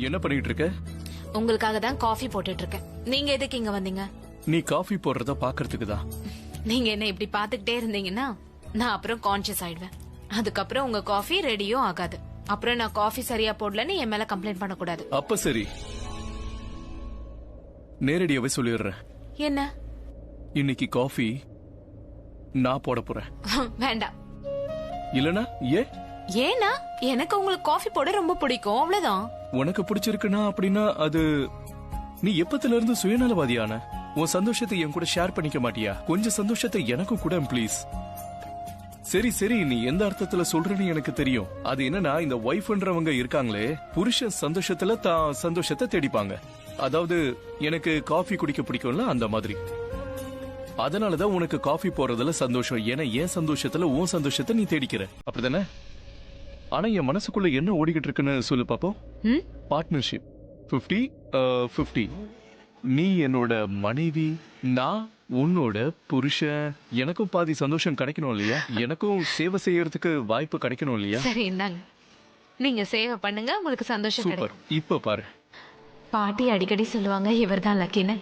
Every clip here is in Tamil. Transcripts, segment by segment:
என்ன பண்ணிட்டு இருக்க? உங்களுக்காக தான் காஃபி போட்டுட்டு இருக்கேன். நீங்க எதுக்கு இங்க வந்தீங்க? நீ காஃபி போடுறத பாக்குறதுக்கு தான். நீங்க என்ன இப்படி பாத்துக்கிட்டே இருந்தீங்கன்னா நான் அப்புறம் கான்சியஸ் ஆயிடுவேன். அதுக்கப்புறம் உங்க காஃபி ரெடியும் ஆகாது. அப்புறம் நான் காஃபி சரியா போடலன்னு என் மேல கம்ப்ளைண்ட் பண்ணக்கூடாது. அப்ப சரி, நேரடியாவே சொல்லிடுறேன். என்ன? இன்னைக்கு காஃபி நான் போட போறேன். வேண்டாம். இல்லனா ஏன்னா எனக்கு உங்களுக்கு காஃபி போட ரொம்ப பிடிக்கும், அவ்வளவுதான். உனக்கு பிடிச்சிருக்குன்னா அப்படின்னா அது நீ எப்பத்துல இருந்து சுயநலவாதியான? உன் சந்தோஷத்தை என் கூட ஷேர் பண்ணிக்க மாட்டியா? கொஞ்சம் சந்தோஷத்தை எனக்கும் கூட ப்ளீஸ். சரி சரி, நீ எந்த அர்த்தத்துல சொல்றன்னு எனக்கு தெரியும். அது என்னன்னா, இந்த ஒய்ஃப்ன்றவங்க இருக்காங்களே, புருஷன் சந்தோஷத்துல தான் சந்தோஷத்தை தேடிப்பாங்க. அதாவது எனக்கு காஃபி குடிக்க பிடிக்கும்ல, அந்த மாதிரி. அதனாலதான் உனக்கு காஃபி போறதுல சந்தோஷம். ஏன்னா என் சந்தோஷத்துல உன் சந்தோஷத்தை நீ தேடிக்கிற, அப்படிதானே? ஆனா என் மனசுக்குள்ள என்ன ஓடிக்கிட்டு இருக்குன்னு சொல்லு பாப்போம். பார்ட்னர்ஷிப் 50-50. நீ என்னோட மனைவி, நான் உன்னோட புருஷன். எனக்கும் பாதி சந்தோஷம் கிடைக்கணும் இல்லையா? எனக்கும் சேவை செய்யறதுக்கு வாய்ப்பு கிடைக்கணும் இல்லையா? சரி, இந்தாங்க, நீங்க சேவை பண்ணுங்க, உங்களுக்கு சந்தோஷம் சூப்பர். இப்ப பாரு, பாட்டி அடிக்கடி சொல்லுவாங்க இவர் தான் லக்கின்னு.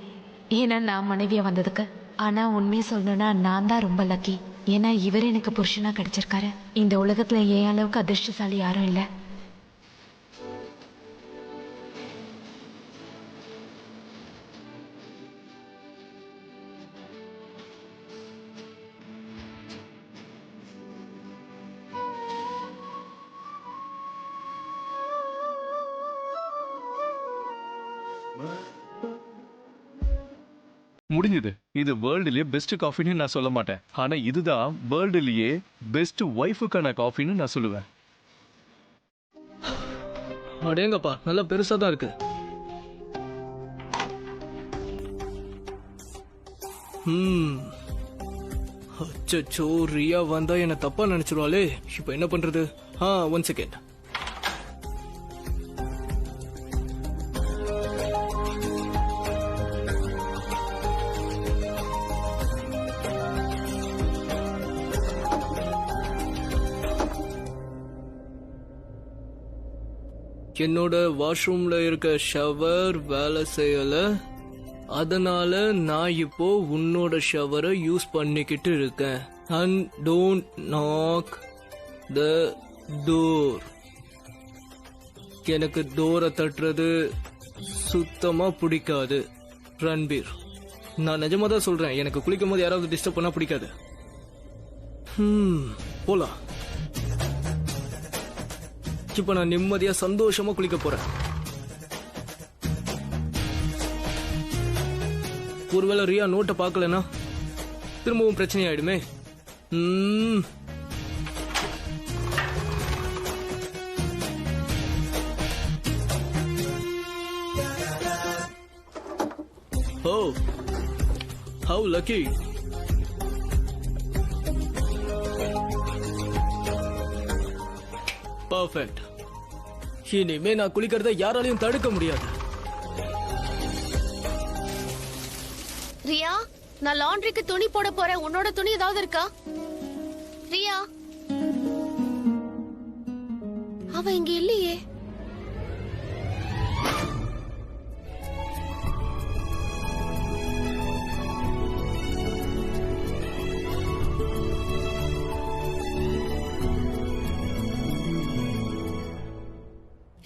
ஏன்னா நான் மனைவியா வந்ததுக்கு. ஆனா உண்மையை சொல்லணும்னா நான் தான் ரொம்ப லக்கி. ஏன்னா இவர் எனக்கு புருஷனா கிடைச்சிருக்காரு. இந்த உலகத்துல ஏன் அளவுக்கு அதிர்ஷ்டசாலி யாரும் இல்ல. முடிஞ்சது. இது வேர்ல்டுலயே பெஸ்ட் காஃபின்னு நான் சொல்ல மாட்டேன். ஆனா இதுதான் வேர்ல்டுலயே பெஸ்ட் ஒய்ஃபுக்கான காஃபின்னு நான் சொல்லுவேன். அடேங்கப்பா, நல்லா பெருசா தான் இருக்கு. அச்சோ, ரியா வந்தா என்ன தப்பா நினைச்சிருவாளே. இப்ப என்ன பண்றது? 1 செகண்ட். என்னோட வாஷ்ரூம்ல இருக்க ஷவர் வேலை செய்யல. அதனால நான் இப்போ உன்னோட ஷவரை யூஸ் பண்ணிக்கிட்டு இருக்கேன். And don't knock the door. எனக்கு டோரை தட்டுறது சுத்தமா பிடிக்காது ரன்பீர். நான் நிஜமா தான் சொல்றேன், எனக்கு குளிக்கும் போது யாராவது டிஸ்டர்ப் பண்ணா பிடிக்காது. போலாம். இப்ப நான் நிம்மதியா சந்தோஷமா குளிக்க போறேன். ஒருவேளை ரியா நோட்டை பார்க்கலனா திரும்பவும் பிரச்சனை ஆயிடுமே. ஓ, how lucky. பர்ஃபெக்ட். இனிமே நான் குளிக்கிறத யாராலையும் தடுக்க முடியாது. ரியா, நான் லாண்ட்ரிக்கு துணி போட போறேன். உன்னோட துணி ஏதாவது இருக்கா? ரியா, அவ இங்க இல்லையே.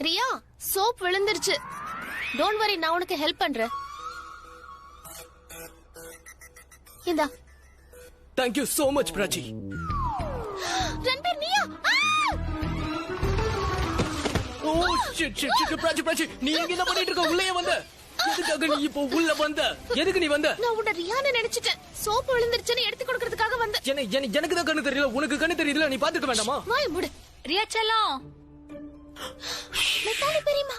ரியா, சோப் விழுந்துருச்சு. டோன்ட் வரி, நான் உனக்கு ஹெல்ப் பண்றேன். இந்தா. Thank you so much, Prachi. Ranbir, நீயா? ஓ ஷிட், பிராச்சி, நீ எங்க என்ன பண்ணிட்டு இருக்க? உள்ளே வந்த. எதுக்காக நீ இப்போ உள்ள வந்த? எதுக்கு நீ வந்த? நான் உன்னை ரியான்னு நினைச்சிட்டேன். சோப் விழுந்துருச்சுன்னு எடுத்து கொடுக்கிறதுக்காக வந்தேன். எனக்கு தான் கண்ணு தெரியல, உனக்கு கண்ணு தெரியுதுல, நீ பாத்துக்க வேண்டாமா? வாய் மூடு. ரியா செல்லம். மெத்தாலி பெரியம்மா,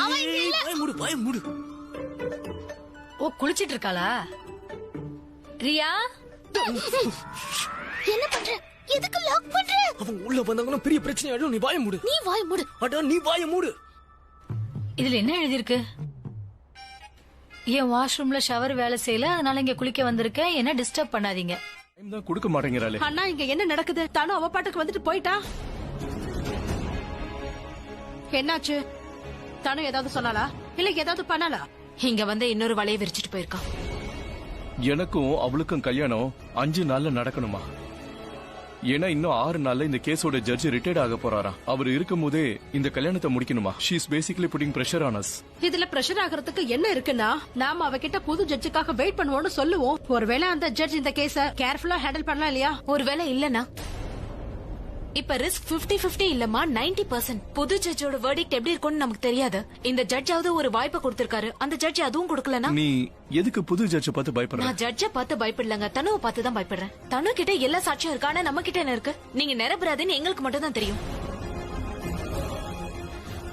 அவ இங்க இல்ல. வாய் மூடு. ஓ, குளிச்சிட்டு இருக்காளா? ரியா, என்ன பண்ற? எதுக்கு லாக் பண்ற? அவன் உள்ள வந்தாங்கன்னா பெரிய பிரச்சனை ஆயிடும். நீ வாய மூடு. நீ வாய் மூடு. அட, நீ வாய மூடு. இதுல என்ன எழுதிருக்கு? என் வாஷ்ரூம்ல ஷவர் வேலை செய்யல, அதனால இங்க குளிக்க வந்திருக்கேன், என்ன டிஸ்டர்ப் பண்ணாதீங்க. டைம் தான் கொடுக்க மாட்டேங்கிறாளே. அண்ணா இங்க என்ன நடக்குது? தானும் அவ பாட்டுக்கு வந்துட்டு போயிட்டா. என்னாச்சு? தானும் ஏதாவது சொன்னாலா இல்ல ஏதாவது பண்ணாலா? இங்க வந்து இன்னொரு வலையை விரிச்சிட்டு போயிருக்கான். எனக்கும் அவளுக்கும் கல்யாணம் 5 நாள்ல நடக்கணுமா? ஏன்னா இன்னும் 6 நாள்ல இந்த கேஸோட ஜட்ஜ் ரிட்டையர்ட் ஆக போறாராம். அவர் இருக்கும் போதே இந்த கல்யாணத்தை முடிக்கணுமா? She is basically putting pressure on us. இதுல பிரஷர் ஆகிறதுக்கு என்ன இருக்குன்னா, நாம அவகிட்ட புது ஜட்ஜுக்காக வெயிட் பண்ணுவோம்னு சொல்லுவோம். ஒருவேளை அந்த ஜட்ஜ் இந்த கேஸ கேர்ஃபுல்லா ஹேண்டில் பண்ணலாம் இல்லையா? ஒருவேளை இல்லனா இப்ப ரிஸ்க் 50-50 இல்லமா 90%. புது ஜட்ஜோட வெர்டிக்ட் எப்படி இருக்கும்னு நமக்கு தெரியாது. இந்த ஜட்ஜாவது ஒரு வாய்ப்பை கொடுத்திருக்காரு, அந்த ஜட்ஜ் அதுவும் கொடுக்கலனா? நீ எதுக்கு புது ஜட்ஜ் பார்த்து பயப்படுற? நான் ஜட்ஜ பார்த்து பயப்படலங்க, தனுவை பார்த்து தான் பயப்படுறேன். தனு கிட்ட எல்லா சாட்சியும் இருக்கு, ஆனா நம்ம கிட்ட என்ன இருக்கு? நீங்க நிரபராதுன்னு எங்களுக்கு மட்டும் தான் தெரியும்.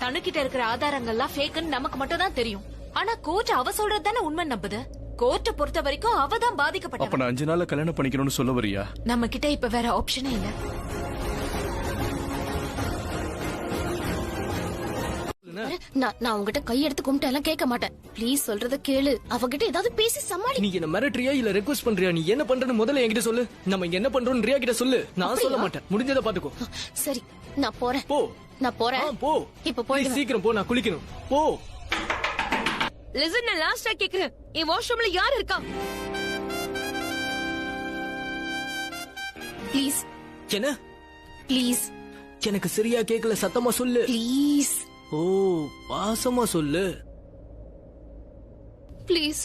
தனு கிட்ட இருக்கிற ஆதாரங்கள்லாம் ஃபேக்குன்னு நமக்கு மட்டும் தான் தெரியும். ஆனா கோர்ட் அவ சொல்றது தானே உண்மை நம்புது. கோர்ட்ட பொறுத்த வரைக்கும் அவ தான் பாதிக்கப்பட்டவ. அப்ப நான் 5 நாள்ல கல்யாணம் பண்ணிக்கணும்னு சொல்ல வரியா? நம்ம கிட்ட இப்ப வேற ஆப்ஷனே இல்ல. நான் உங்ககிட்ட கையெடுத்து கும்பிட்டு எல்லாம் கேட்க மாட்டேன். ப்ளீஸ் சொல்றத கேளு. அவகிட்ட ஏதாவது பேசி சமாளி. நீ என்ன மிரட்டுறியா இல்ல ரெக்வெஸ்ட் பண்றியா? நீ என்ன பண்றன்னு முதல்ல என்கிட்ட சொல்லு. நம்ம இங்க என்ன பண்றோம் ரியா கிட்ட சொல்லு. நான் சொல்ல மாட்டேன். முடிஞ்சதை பாத்துக்கோ. சரி நான் போறேன். போ. நான் போறேன். போ. இப்ப போய் சீக்கிரம் போ, நான் குளிக்கணும். போ. லிசன், நான் லாஸ்டா கேக்குறேன். என் வாஷ்ரூம்ல யார் இருக்கா? ப்ளீஸ். என்ன? ப்ளீஸ். எனக்கு சரியா கேக்கல, சத்தமா சொல்லு. ப்ளீஸ். ஓ, பாசமா சொல்லு. Please.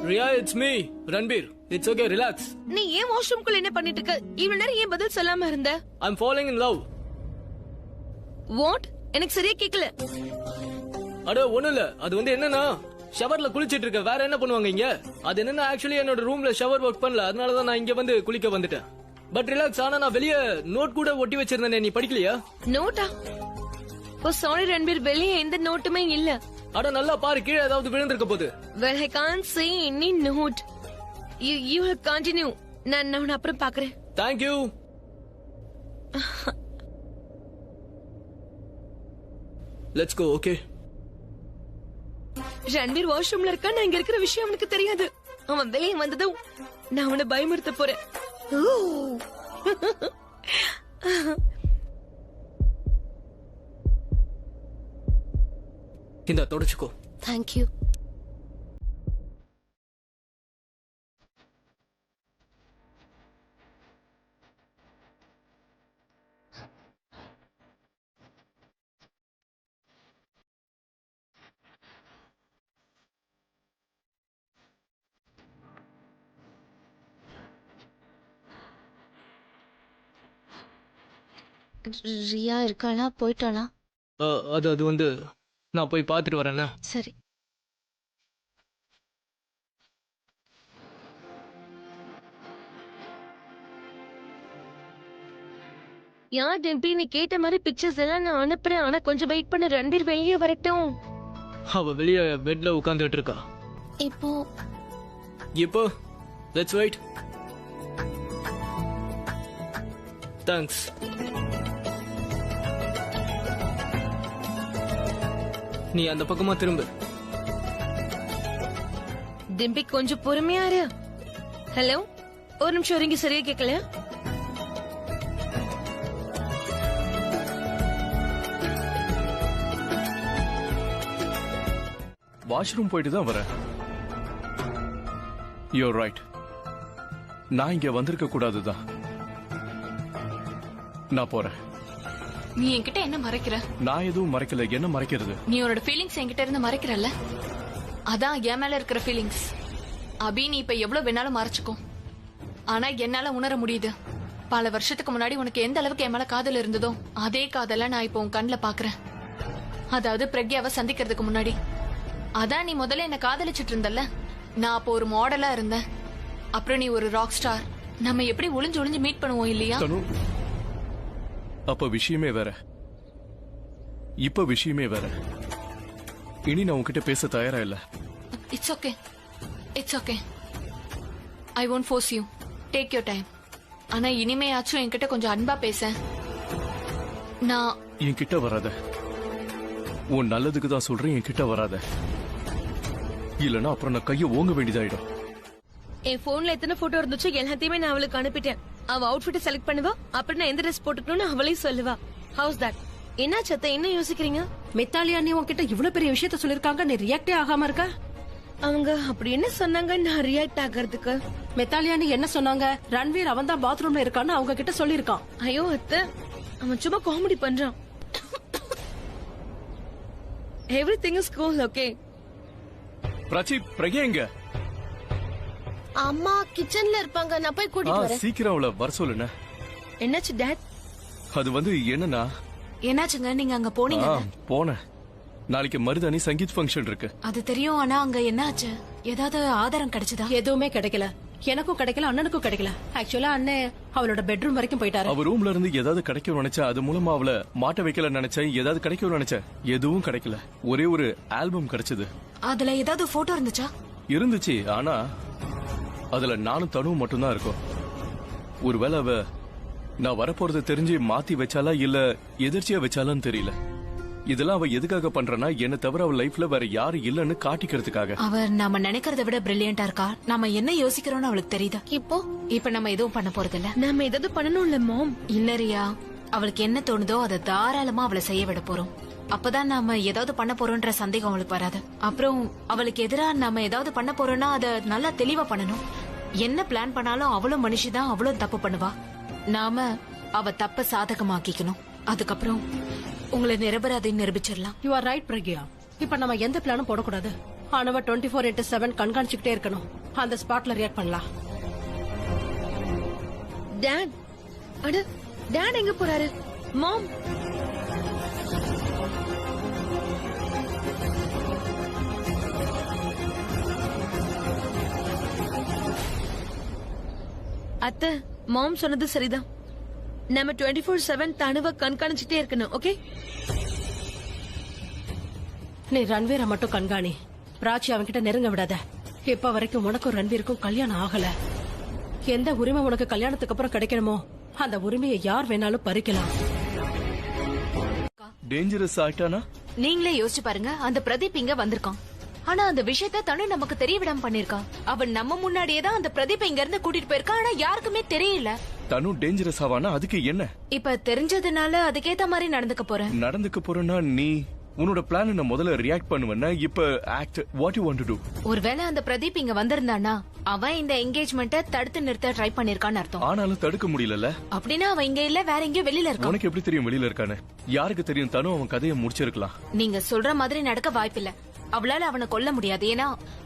Riya, it's me Ranbir. It's okay, relax. நீ ஏன் வாஷ்ரூம்குள்ள என்ன பண்ணிட்டு இருக்க? இவ்வளவு நேரம் ஏன் பதில் சொல்லாம இருந்த? ஐ அம் ஃபாலோயிங் இன் லவ். வாட்? எனக்கு சரியா கேக்கல. அட ஒண்ணு இல்ல. அது வந்து என்னன்னா, ஷவர்ல குளிச்சிட்டு இருக்க. வேற என்ன பண்ணுவாங்க இங்க? அது என்னன்னா, ஆக்சுவலி என்னோட ரூம்ல ஷவர் ஒர்க் பண்ணல, அதனாலதான் நான் இங்க வந்து குளிக்க வந்துட்டேன். But relax. ஆனா நான் வெளிய நோட் கூட ஒட்டி வச்சிருந்தேன். நீ படிக்கலையா? நோட்டா? ஓ சாரி ரன்பீர், வெளியே எந்த நோட்டுமே இல்ல. அட நல்லா பாரு, கீழே ஏதாவது விழுந்திருக்க போகுது. Well, I can't see any note. You have continue. நான் அப்புறம் பாக்குறேன். Thank you. Let's go, okay? Ranbir வாஷ்ரூம்ல இருக்கா, நான் இங்க இருக்கிற விஷயம் அவனுக்கு தெரியாது. அவன் வெளியே வந்ததும் நான் அவனை பயமுறுத்த போறேன். இந்த தொடச்சுக்கோ. Thank you. ரியா இருக்காளா? போயிட்டாளா? அது வந்து நான் போய் பார்த்துட்டு வரேன்ல. சரி. யார் டிம்பி, நீ கேட்ட மாதிரி பிக்சர்ஸ் எல்லாம் நான் அனுப்புறேன். ஆனா கொஞ்சம் வெயிட் பண்ண, ரன்பீர் வெளியே வரட்டும். அவ வெளியே பெட்ல உட்கார்ந்துட்டு இருக்கா. இப்போ லெட்ஸ் வெயிட். தேங்க்ஸ். நீ அந்த பக்கமா திரும்ப. டிம்பி கொஞ்சம் பொறுமையா இரு. ஹலோ, ஒரு நிமிஷம் இறங்கி. சரியா கேட்கல? வாஷ்ரூம் போயிட்டு தான் வரேன். You're right. நான் இங்க வந்திருக்க கூடாதுதான். நான் போறேன். நீ என்கிட்ட என்ன மறைக்கிற? நான் எதுவும் மறைக்கல. என்ன மறைக்கிறது? நீ உன்னோட ஃபீலிங்ஸ் என்கிட்ட இருந்து மறைக்கிறல்ல, அதான் என் மேல இருக்கிற ஃபீலிங்ஸ். அபி, நீ இப்ப எவ்வளவு வேணாலும் மறைச்சுக்கோ, ஆனா என்னால உணர முடியுது. பல வருஷத்துக்கு முன்னாடி உனக்கு எந்த அளவுக்கு என் மேல காதல் இருந்ததோ அதே காதல நான் இப்போ உன் கண்ணுல பாக்குறேன். அதாவது பிரக்யாவை சந்திக்கிறதுக்கு முன்னாடி. அதான் நீ முதல்ல என்ன காதலிச்சிட்டு இருந்தல்ல, நான் அப்போ ஒரு மாடலா இருந்தேன். அப்புறம் நீ ஒரு ராக் ஸ்டார். நம்ம எப்படி ஒளிஞ்சு ஒளிஞ்சு மீட் பண்ணுவோம் இல்லையா? அப்ப விஷயமே வேற, இப்ப விஷயமே வேற. இனி நான் உன்கிட்ட பேச தயாரா இல்ல. It's okay, it's okay. I won't force you. Take your time. ஆனா இனிமேயாச்சும் என்கிட்ட கொஞ்சம் அன்பா பேச. நான் என்கிட்ட வராத. உன் நல்லதுக்கு தான் சொல்றேன், என்கிட்ட வராத. இல்லனா அப்புறம் நான் கைய ஓங்க வேண்டியதாயிடும். என் போன்ல எத்தனை போட்டோ இருந்துச்சோ எல்லாத்தையுமே நான் அவளுக்கு அனுப்பிட்டேன். அவ அவுட்ஃபிட் செலக்ட் பண்ணுவா, அப்புறம் நான் எந்த ட்ரெஸ் போட்டுக்கணும்னு அவளே சொல்லுவா. House that? என்ன சத்த என்ன யோசிக்கிறீங்க? மித்தாலி அண்ணி உன்கிட்ட இவ்வளவு பெரிய விஷயத்த சொல்லிருக்காங்க, நீ ரியாக்டே ஆகாம இருக்க? அவங்க அப்படி என்ன சொன்னாங்க நான் ரியாக்ட் ஆகிறதுக்கு? மித்தாலி அண்ணி என்ன சொன்னாங்க? ரன்வீர் அவன் தான் பாத்ரூம்ல இருக்கான்னு அவங்க கிட்ட சொல்லிருக்கான். ஐயோ அத்தை, அவன் சும்மா காமெடி பண்றான். Everything is cool, okay? Prachi, Pragya எங்க? அம்மா கிச்சன்ல இருப்பாங்க, நான் போய் கூட்டிட்டு வரேன். சீக்கிரம் அவளை வர சொல்லுண்ணே. என்னாச்சு டாட்? அது வந்து என்னன்னா, என்னாச்சுங்க? நீங்க அங்க போனீங்க? போனேன். நாளைக்கு மருதாணி சங்கீத் ஃபங்க்ஷன் இருக்கு. அது தெரியும், ஆனா அங்க என்ன ஆச்சு? ஏதாவது ஆதாரம் கிடைச்சதா? எதுவுமே கிடைக்கல. எனக்கும் கிடைக்கல, அண்ணனுக்கும் கிடைக்கல. ஆக்சுவலா அண்ணன் அவளோட பெட்ரூம் வரைக்கும் போயிட்டாரு. அவ ரூம்ல இருந்து ஏதாவது கிடைக்கும் நினைச்சேன், அது மூலமா அவளை மாட்ட வைக்கல நினைச்சேன். ஏதாவது கிடைக்கும் நினைச்சேன், எதுவும் கிடைக்கல. ஒரே ஒரு ஆல்பம் கிடைச்சது. அதுல ஏதாவது போட்டோ இருந்துச்சா? இருந்துச்சு, ஆனா அதுல நானும் தனுவும் மட்டும்தான் இருக்கும். ஒருவேளை அவ நான் வரப்போறத தெரிஞ்சு மாத்தி வச்சாலா இல்ல எதிர்ச்சியா வச்சாலான்னு தெரியல. இதெல்லாம் அவ எதுக்காக பண்றனா, என்ன தவிர அவ லைஃப்ல வேற யாரு இல்லன்னு காட்டிக்கிறதுக்காக. அவர் நாம நினைக்கிறத விட பிரில்லியண்டா இருக்கா. நாம என்ன யோசிக்கிறோம்னு அவளுக்கு தெரியுதா? இப்ப நம்ம எதுவும் பண்ண போறது இல்ல. நாம ஏதாவது பண்ணணும்ல மாம். இல்ல ரியா, அவளுக்கு என்ன தோணுதோ அதை தாராளமா அவளை செய்ய விட போறோம். அப்பதான் நாம ஏதாவது பண்ண போறோம்ன்ற சந்தேகம் அவளுக்கு வராது. அப்புறம் அவளுக்கு எதிரா நாம ஏதாவது பண்ண போறோம்னா அதை நல்லா தெளிவா பண்ணணும். என்ன பிளான் பண்ணாலும் அவளும் மனுஷிதான், அவளும் தப்பு பண்ணுவா. நாம அவ தப்ப சாதகமாக்கிக்கணும். அதுக்கப்புறம் உங்களை நிரபராதின்னு நிரூபிச்சிடலாம். You are right Pragya. இப்ப நம்ம எந்த பிளானும் போடக்கூடாது. ஆனவ 24/7 கண்காணிச்சுக்கிட்டே இருக்கணும். அந்த ஸ்பாட்ல ரியாக்ட் பண்ணலாம். டாட், அட டாட் எங்க போறாரு? மாம், அத்தை, மாம் சொன்னது சரிதான். நம்ம 24/7 தனுவ கண்காணிச்சுட்டே இருக்கணும், ஓகே? நீ ரன்வீரை மட்டும் கண்காணி. பிராச்சி அவன்கிட்ட நெருங்க விடாத. இப்ப வரைக்கும் உனக்கும் ரன்வீருக்கும் கல்யாணம் ஆகல. எந்த உரிமை உனக்கு கல்யாணத்துக்கு அப்புறம் கிடைக்கணுமோ அந்த உரிமையை யார் வேணாலும் பறிக்கலாம். டேஞ்சரஸ் ஆயிட்டானா? நீங்களே யோசிச்சு பாருங்க. அந்த பிரதீப் இங்க வந்திருக்கான், ஆனா அந்த விஷயத்த தனு நமக்கு தெரிய விடாம பண்ணிருக்கா. அவன் நம்ம முன்னாடியே தான் அந்த பிரதீப் இங்க இருந்து கூட்டிட்டு போயிருக்கான், ஆனா யாருக்குமே தெரியல. தனு டேஞ்சரஸ் ஆவானா? அதுக்கு என்ன? இப்ப தெரிஞ்சதுனால அதுக்கேத்த மாதிரி நடந்துக்க போறேன். நடந்துக்க போறேன்னா நீ உன்னோட பிளான் நான் முதல்ல ரியாக்ட் பண்ணுவேன்னா, இப்ப act what you want to to. ஒருவேளை அந்த பிரதீப் இங்க வந்திருந்தானா அவன் இந்த என்கேஜ்மெண்ட்டை தடுத்து நிறுத்த ட்ரை பண்ணிருக்கான்னு அர்த்தம். ஆனாலும் தடுக்க முடியல. அப்படின்னா அவன் இங்க இல்ல, வேற எங்கேயோ வெளியில இருக்கான். உனக்கு எப்படி தெரியும் வெளியில இருக்கானு? யாருக்கு தெரியும்? தனு அவன் கதையை முடிச்சிருக்கலாம். நீங்க சொல்ற மாதிரி நடக்க வாய்ப்பில்ல. அவளால அவனை கொல்ல முடியாது. ஏன்னா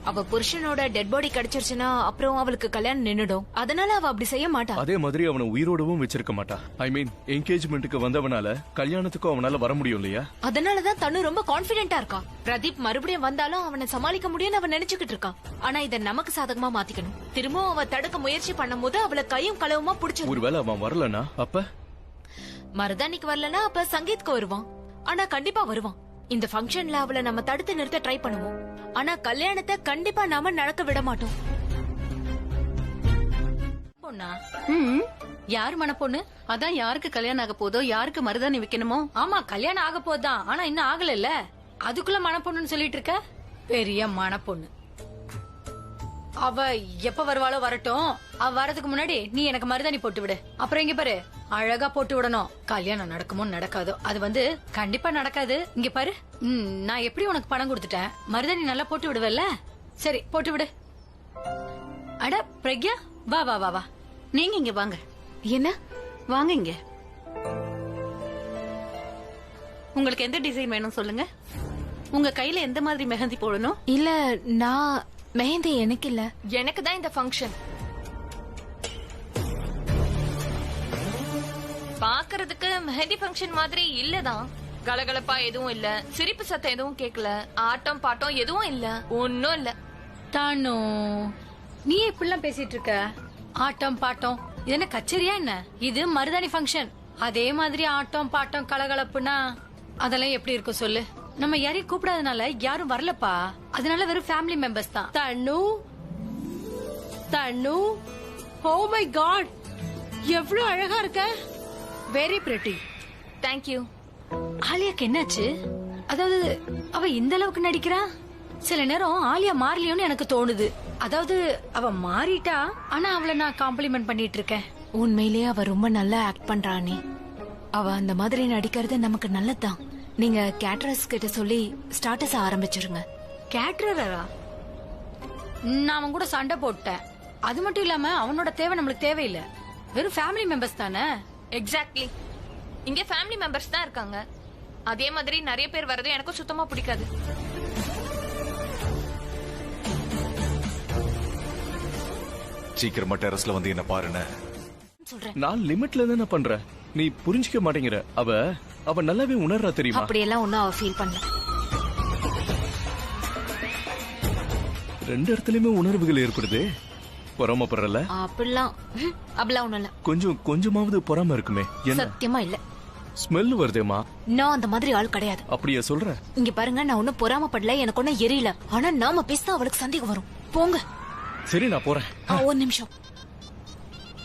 அவ புருஷனோட டெட் பாடி கிடைச்சிருச்சுன்னா அப்புறம் அவளுக்கு கல்யாணம் நின்னுடும். அதனால அவ அப்படி செய்ய மாட்டா. அதே மாதிரி அவனை உயிரோடவும் வச்சிருக்க மாட்டா. ஐ மீன் என்கேஜ்மெண்ட்டுக்கு வந்தவனால கல்யாணத்துக்கும் அவனால வர முடியும் இல்லையா? அதனாலதான் தனு ரொம்ப கான்பிடென்டா இருக்கா. பிரதீப் மறுபடியும் வந்தாலும் அவனை சமாளிக்க முடியும்னு அவன் நினைச்சுக்கிட்டு இருக்கான். ஆனா இத நமக்கு சாதகமா மாத்திக்கணும். திரும்பவும் அவ தடுக்க முயற்சி பண்ணும் போது அவளை கையும் களவுமா புடிச்சு. ஒருவேளை அவன் வரலனா அப்ப மருதானிக்கு வரலனா அப்ப சங்கீத்க்கு வருவான். ஆனா கண்டிப்பா வருவான். இந்த ஃபங்க்ஷன்ல அவளை நம்ம தடுத்து நிறுத்த ட்ரை பண்ணுவோம். ஆனா கல்யாணத்தை கண்டிப்பா நாம நடக்க விட மாட்டோம். பொண்ணா? யார் மணப்பொண்ணு? அதான் யாருக்கு கல்யாணம் ஆக போதோ, யாருக்கு மருதாணி வைக்கணுமோ. ஆமா, கல்யாணம் ஆக போதான், ஆனா இன்னும் ஆகல. அதுக்குள்ள மணப்பொண்ணுன்னு சொல்லிட்டு இருக்க? பெரிய மணப்பொண்ணு. அவ எப்ப வருவாளோ வரட்டும். அவ வரதுக்கு முன்னாடி நீ எனக்கு மருதாணி போட்டு விடு. அப்புறம் இங்க பாரு, அழகா போட்டு விடணும். கல்யாணம் நடக்குமோ நடக்காதோ, அது கண்டிப்பா நடக்காது. இங்க பாரு, நான் எப்படி உனக்கு பணம் கொடுத்துட்டேன், மருதாணி நல்லா போட்டு விடுவல்ல? சரி, போட்டு விடு. அட பிரக்யா, வா வா வா வா, நீங்க இங்க வாங்க. என்ன? வாங்க இங்க. உங்களுக்கு எந்த டிசைன் வேணும் சொல்லுங்க. உங்க கையில எந்த மாதிரி மெஹந்தி போடணும்? இல்ல, நான் மெஹந்தி எனக்கு இல்ல. எனக்கு தான் இந்த ஃபங்க்ஷன். பாக்குறதுக்கு மெஹந்தி ஃபங்க்ஷன் மாதிரி இல்லதான். கலகலப்பா எதுவும் இல்ல, சிரிப்பு சத்தம் எதுவும் கேட்கல, ஆட்டம் பாட்டம் எதுவும் இல்ல, ஒன்னும் இல்ல. தானோ, நீ இப்படிலாம் பேசிட்டு இருக்க? ஆட்டம் பாட்டம் இது என்ன கச்சேரியா என்ன? இது மருதாணி ஃபங்க்ஷன். அதே மாதிரி ஆட்டம் பாட்டம் கலகலப்புனா அதெல்லாம் எப்படி இருக்கும் சொல்லு? நம்ம யாரையும் கூப்பிடாதனால யாரும் வரலப்பா. அதனால வெறும் ஃபேமிலி மெம்பர்ஸ் தான். தனு, தனு, ஓ மை காட், எவ்வளவு அழகா இருக்க. Very pretty. தேங்க்யூ. ஆலியாக்கு என்னாச்சு? அதாவது அவ இந்த அளவுக்கு நடிக்கிறா? சில நேரம் ஆலியா மாறலையோன்னு எனக்கு தோணுது. அதாவது அவ மாறிட்டா, ஆனா அவளை நான் காம்ப்ளிமெண்ட் பண்ணிட்டு இருக்கேன். உண்மையிலேயே அவ ரொம்ப நல்லா ஆக்ட் பண்றா அண்ணி. அவ அந்த மாதிரி நடிக்கிறது நமக்கு நல்லதுதான். நீங்க கேட்டரர்ஸ் கிட்ட சொல்லி ஸ்டார்டஸ் ஆரம்பிச்சிருங்க. கேட்டரரா? நான் அவன் கூட சண்டை போட்டேன். அது மட்டும் இல்லாம அவனோட தேவை நம்மளுக்கு தேவையில்லை. வெறும் ஃபேமிலி மெம்பர்ஸ் தானே. எக்ஸாக்ட்லி. இங்க ஃபேமிலி மெம்பர்ஸ் தான் இருக்காங்க. அதே மாதிரி நிறைய பேர் வரது எனக்கும் சுத்தமா பிடிக்காது. சீக்கிரமா டெரஸ்ல வந்து என்ன பாருன்னு. நான் லிமிட்ல தானே பண்றேன். நீ புரிஞ்சிக்க மாட்டேங்கிற. அவ நல்லாவே உணர்றா தெரியுமா? அப்படியெல்லாம் ஒன்னும் அவ ஃபீல் பண்ணல. ரெண்டு இடத்துலயுமே உணர்வுகள் ஏற்படுது. பொறாமப்படுறல? அப்படிலாம் ஒண்ணும் இல்ல. கொஞ்சமாவது பொறாம இருக்குமே. என்ன? சத்தியமா இல்ல. ஸ்மெல் வருதேமா. நான் அந்த மாதிரி ஆள் கிடையாது. அப்படியே சொல்ற? இங்க பாருங்க, நான் ஒன்னும் பொறாமப்படல, எனக்கு ஒன்னும் எரியல. ஆனா நாம பேசினா அவளுக்கு சந்தேகம் வரும். போங்க. சரி, நான் போறேன். ஒரு நிமிஷம்.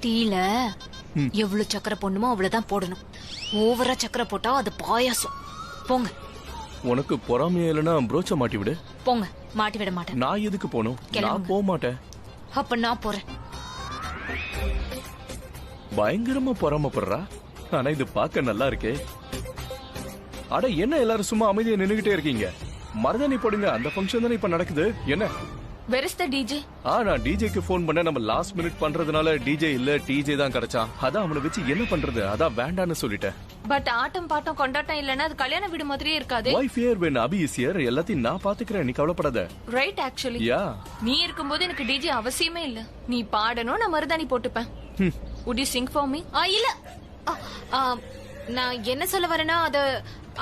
டீல எவ்வளவு சக்கரை போடணுமோ அவ்வளவுதான் போடணும். ஓவரா சக்கரை போட்டா அது பாயாசம். போங்க. உனக்கு பொறாமையா இல்லைன்னா புரோச்ச மாட்டி விடு. போங்க. மாட்டி விட மாட்டேன். நான் எதுக்கு போகணும்? நான் போக மாட்டேன். அப்ப நான் போறேன். பயங்கரமா பொறாமப்படுறா. ஆனா இது பார்க்க நல்லா இருக்கே. அட என்ன எல்லாரும் சும்மா அமைதியா நின்னுகிட்டே இருக்கீங்க? மருதாணி போடுங்க. அந்த ஃபங்க்ஷன் தானே இப்ப நடக்குது. என்ன? Where is the DJ? நான் டிஜேக்கு போன் பண்ண. நம்ம லாஸ்ட் மினிட் பண்றதுனால டிஜே இல்ல, டிஜே தான் கிடைச்சான். அதான் அவனை வச்சு என்ன பண்றது? அதான் வேண்டான்னு சொல்லிட்டேன். பட் ஆட்டம் பாட்டம் கொண்டாட்டம் இல்லனா அது கல்யாண வீடு மாதிரியே இருக்காது. Wife here when Abhi is here. எல்லாத்தையும் நான் பாத்துக்கிறேன், நீ கவலைப்படாத. ரைட். ஆக்சுவலி நீ இருக்கும்போது எனக்கு டிஜே அவசியமே இல்ல. நீ பாடணும், நான் மருதாணி போட்டுப்பேன். Would you sing for me? இல்ல. நான் என்ன சொல்ல வரேன்னா,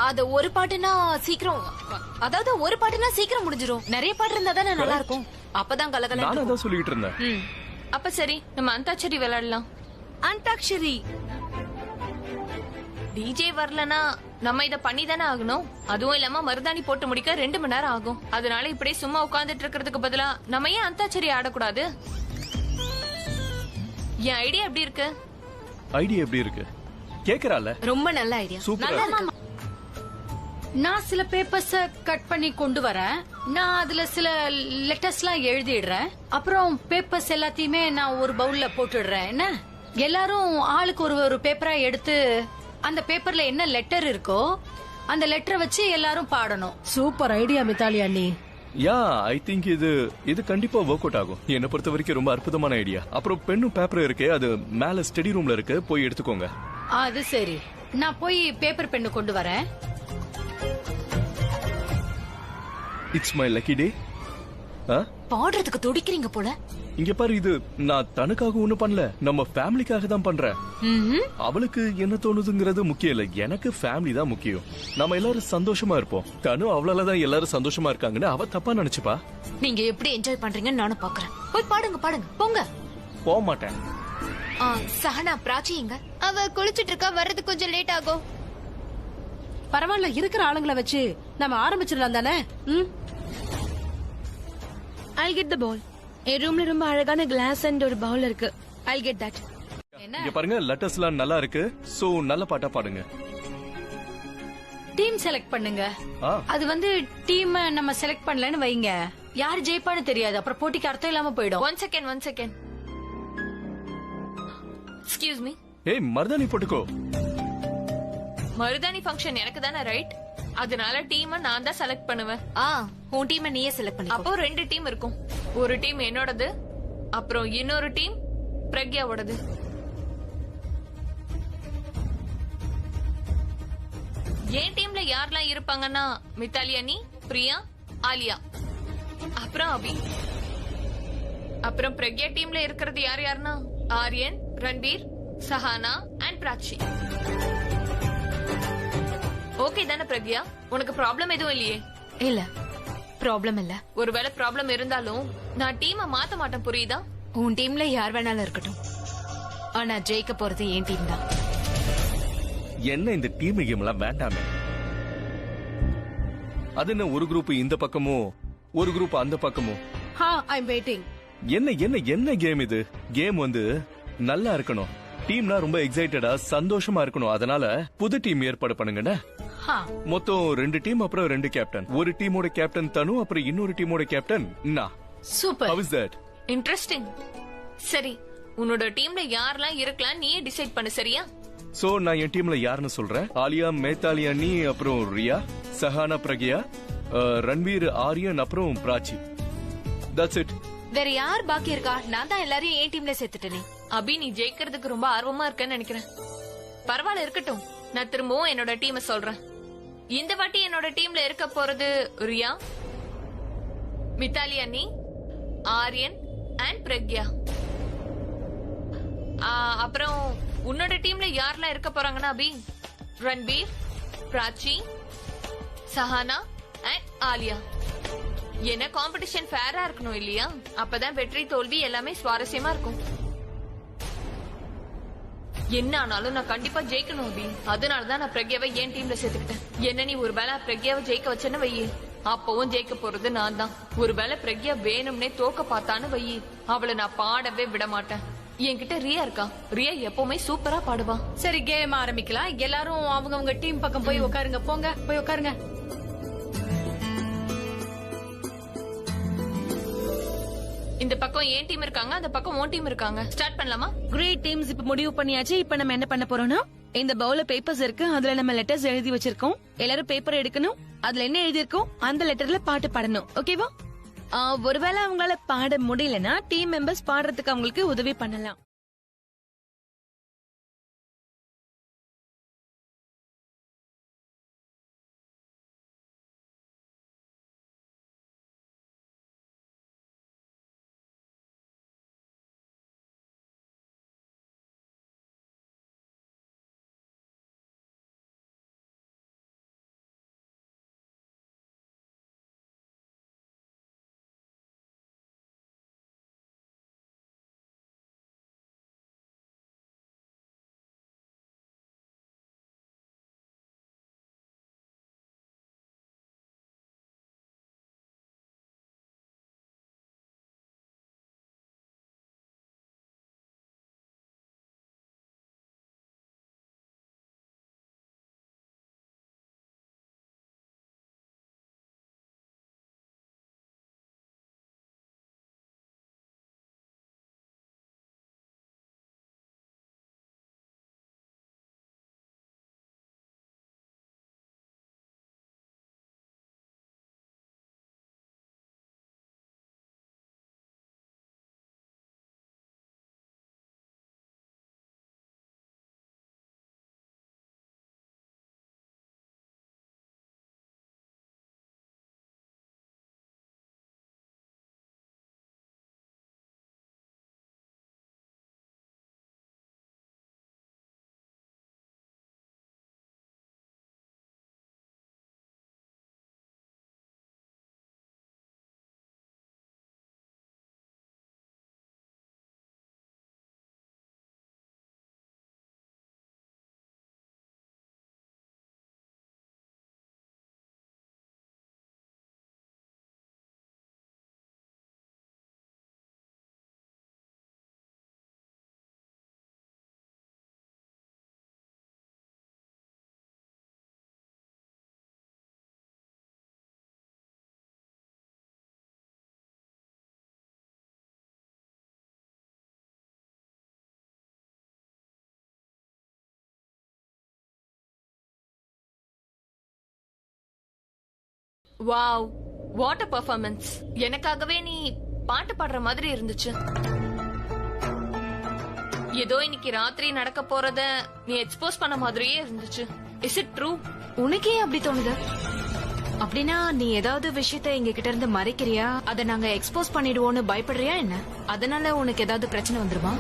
அது ஒரு பாட்டுனா சீக்கிரம், அதாவது ஒரு பாட்டுனா சீக்கிரம் முடிஞ்சிரும். நிறைய பாட்டு இருந்தா தானே நல்லா இருக்கும். அப்பதான் கலகல. நான் அதான் சொல்லிட்டு இருந்தேன். அப்ப சரி, நம்ம அந்தாட்சரி விளையாடலாம். அந்தாக்ஷரி. டிஜே வரலனா நம்ம இத பண்ணி தானே ஆகணும். அதுவும் இல்லாம மருதாணி போட்டு முடிக்க 2 மணி நேரம் ஆகும். அதனால இப்படியே சும்மா உட்கார்ந்துட்டு இருக்கிறதுக்கு பதிலா நம்ம ஏன் அந்தாட்சரி ஆடக்கூடாது? என் ஐடியா எப்படி இருக்கு? ஐடியா எப்படி இருக்கு? கேக்குறால? ரொம்ப நல்ல ஐடியா. சூப்பர். நான் சில பேப்பர்ஸ கட் பண்ணி கொண்டு வரேன். நான் அதுல சில லெட்டர்ஸ் எல்லாம் எழுதிடுறேன். அப்புறம் பேப்பர்ஸ் எல்லாத்தையுமே நான் ஒரு பவுல்ல போட்டுடுறேன். என்ன, எல்லாரும் ஆளுக்கு ஒரு பேப்பரா எடுத்து அந்த பேப்பர்ல என்ன லெட்டர் இருக்கோ அந்த லெட்டரை வச்சு எல்லாரும் பாடணும். சூப்பர் ஐடியா மித்தாலி அண்ணி. ஐ திங்க் இது கண்டிப்பா ஒர்க் அவுட் ஆகும். என்ன பொறுத்த வரைக்கும் ரொம்ப அற்புதமான ஐடியா. அப்புறம் பெண்ணும் பேப்பர் இருக்கு, அது மேல ஸ்டடி ரூம்ல இருக்கு, போய் எடுத்துக்கோங்க. அது சரி, நான் போய் பேப்பர் பெண்ணு கொண்டு வரேன். இட்ஸ் மை லக்கி டே. பாடுறதுக்கு துடிக்கிறீங்க போல. இங்க பாரு, இது நான் தனக்காக ஒண்ணும் பண்ணல, நம்ம ஃபேமிலிக்காக தான் பண்றேன். அவளுக்கு என்ன தோணுதுங்கிறது முக்கியம் இல்ல, எனக்கு ஃபேமிலி தான் முக்கியம். நம்ம எல்லாரும் சந்தோஷமா இருப்போம். தனு அவளாலதான் எல்லாரும் சந்தோஷமா இருக்காங்கன்னு அவ தப்பா நினைச்சுப்பா. நீங்க எப்படி என்ஜாய் பண்றீங்கன்னு நானும் பாக்குறேன். போய் பாடுங்க போங்க. போக மாட்டேன். சஹனா, பிராச்சி எங்க? அவ குளிச்சிட்டு இருக்கா, வர்றது கொஞ்சம் லேட் ஆகும். பரவாயில்ல, இருக்கிற ஆளுங்களை வச்சு நம்ம ஆரம்பிச்சிடலாம் தானே. I'll get the ball. என் ரூம்ல ரொம்ப அழகான கிளாஸ் அண்ட் ஒரு பவுல் இருக்கு. I'll get that. இங்க பாருங்க, லெட்டர்ஸ் எல்லாம் நல்லா இருக்கு. சோ நல்ல பாட்டா பாடுங்க. டீம் செலக்ட் பண்ணுங்க. அது வந்து டீம் நம்ம செலக்ட் பண்ணலன்னு வைங்க, யார் ஜெயிப்பான்னு தெரியாது. அப்புறம் போட்டிக்கு அர்த்தம் இல்லாம போயிடும். One second. Excuse me. ஏய், மருதாணி போட்டுக்கோ. மருதாணி ஃபங்க்ஷன் எனக்கு தானே, ரைட்? அதனால டீம் நான் தான் செலக்ட் பண்ணுவேன். உன் டீம் நீயே செலக்ட் பண்ணி. அப்போ 2 டீம் இருக்கும். ஒரு டீம் என்னோடது, அப்புறம் இன்னொரு டீம் பிரக்யாவோடது. என் டீம்ல யாரெல்லாம் இருப்பாங்கன்னா மித்தாலி அண்ணி, பிரியா, ஆலியா, அப்புறம் அபி. அப்புறம் பிரக்யா டீம்ல இருக்கிறது யாருன்னா ஆரியன், ரன்பீர், சஹானா அண்ட் பிராச்சி. ஓகே தானே பிரக்யா? உனக்கு ப்ராப்ளம் எதுவும் இல்லையே? இல்ல, ப்ராப்ளம் இல்ல. ஒருவேளை ப்ராப்ளம் இருந்தாலும் நான் டீமை மாத்த மாட்டேன், புரியுதா? உன் டீம்ல யார் வேணாலும் இருக்கட்டும், ஆனா ஜெயிக்க போறது என் டீம் தான். என்ன இந்த டீம் கேம் எல்லாம் வேண்டாமே. அது என்ன, ஒரு குரூப் இந்த பக்கமும் ஒரு குரூப் அந்த பக்கமும். I'm waiting. என்ன கேம் இது? கேம் வந்து நல்லா இருக்கணும். டீம்னா ரொம்ப எக்ஸைட்டடா சந்தோஷமா இருக்கணும். அதனால புது டீம் ஏற்பாடு பண்ணுங்க. ஆ, மொத்தம் 2 டீம் அப்புறம் 2 கேப்டன். ஒரு டீமோட கேப்டன் தனு, அப்புறம் இன்னொரு டீமோட கேப்டன் நான். Super. How is that? Interesting. சரி, உன்னோட டீம்ல யாரெல்லாம் இருக்கலாம் நீயே டிசைட் பண்ணு, சரியா? சோ நான் என் டீம்ல யாருன்னு சொல்றேன். ஆலியா, மேத்தாலி அண்ணி, அப்புறம் ரியா, சஹானா, பிரக்யா, ரன்வீர், ஆரியன், அப்புறம் பிராச்சி. That's it. வேற யார் பாக்கி இருக்கா? நான் தான் எல்லாரையும் என் டீம்ல சேர்த்துட்டேனே. அபி, நீ ஜெயிக்கிறதுக்கு ரொம்ப ஆர்வமா இருக்கேன்னு நினைக்கிறேன். பரவாயில்ல, இருக்கட்டும். நான் திரும்பவும் என்னோட டீமை சொல்றேன். இந்த வாட்டி என்னோட டீம்ல இருக்க போறது ரியா, மித்தாலி அண்ணி, ஆரியன் அண்ட் பிரக்யா. அப்புறம் உன்னோட டீம்ல யாரெல்லாம் இருக்க போறாங்கன்னா அபி, ரன்வீர், பிராச்சி, சஹானா அண்ட் ஆலியா. என்ன காம்படிஷன் ஃபேரா இருக்கணும் இல்லையா? அப்பதான் வெற்றி தோல்வி எல்லாமே சுவாரஸ்யமா இருக்கும். என்ன ஆனாலும் நான் கண்டிப்பா ஜெயிக்கணும் அபி. அதனாலதான் நான் பிரக்யாவை என் டீம்ல சேர்த்துக்கிட்டேன். என்ன நீ ஒருவேளை பிரக்யாவை ஜெயிக்க வச்சேன்னு வையி, அப்பவும் ஜெயிக்க போறது நான் தான். ஒருவேளை பிரக்யா வேணும்னே தோக்க பார்த்தான்னு வையி, அவளை நான் பாடவே விட மாட்டேன். என்கிட்ட ரியா இருக்கா. ரியா எப்பவுமே சூப்பரா பாடுவா. சரி, கேம் ஆரம்பிக்கலாம். எல்லாரும் அவங்க டீம் பக்கம் போய் உட்காருங்க. போங்க, போய் உட்காருங்க. இந்த பக்கம் என் டீம் இருக்காங்க, அந்த பக்கம் உன் டீம் இருக்காங்க. ஸ்டார்ட் பண்ணலாமா? கிரேட் டீம்ஸ் இப்ப முடிவு பண்ணியாச்சு. இப்ப நம்ம என்ன பண்ண போறோம்னா, இந்த பவுல பேப்பர்ஸ் இருக்கு, அதுல நம்ம லெட்டர்ஸ் எழுதி வச்சிருக்கோம். எல்லாரும் பேப்பர் எடுக்கணும். அதுல என்ன எழுதி இருக்கோம் அந்த லெட்டர்ல பாட்டு பாடணும். ஓகேவா? ஒருவேளை அவங்களால பாட முடியலன்னா டீம் மெம்பர்ஸ் பாடுறதுக்கு அவங்களுக்கு உதவி பண்ணலாம். Wow, what a performance. எனக்காகவே நீ பாட்டு பாடுற மாதிரி இருந்துச்சு. ஏதோ இன்னைக்கு ராத்திரி நடக்க போறத நீ எக்ஸ்போஸ் பண்ண மாதிரியே இருந்துச்சு. Is it true? உனக்கே அப்படி தோணுது? அப்படின்னா நீ ஏதாவது விஷயத்த எங்க கிட்ட இருந்து மறைக்கிறியா? அதை நாங்க எக்ஸ்போஸ் பண்ணிடுவோம்னு பயப்படுறியா என்ன? அதனால உனக்கு ஏதாவது பிரச்சனை வந்துருமா?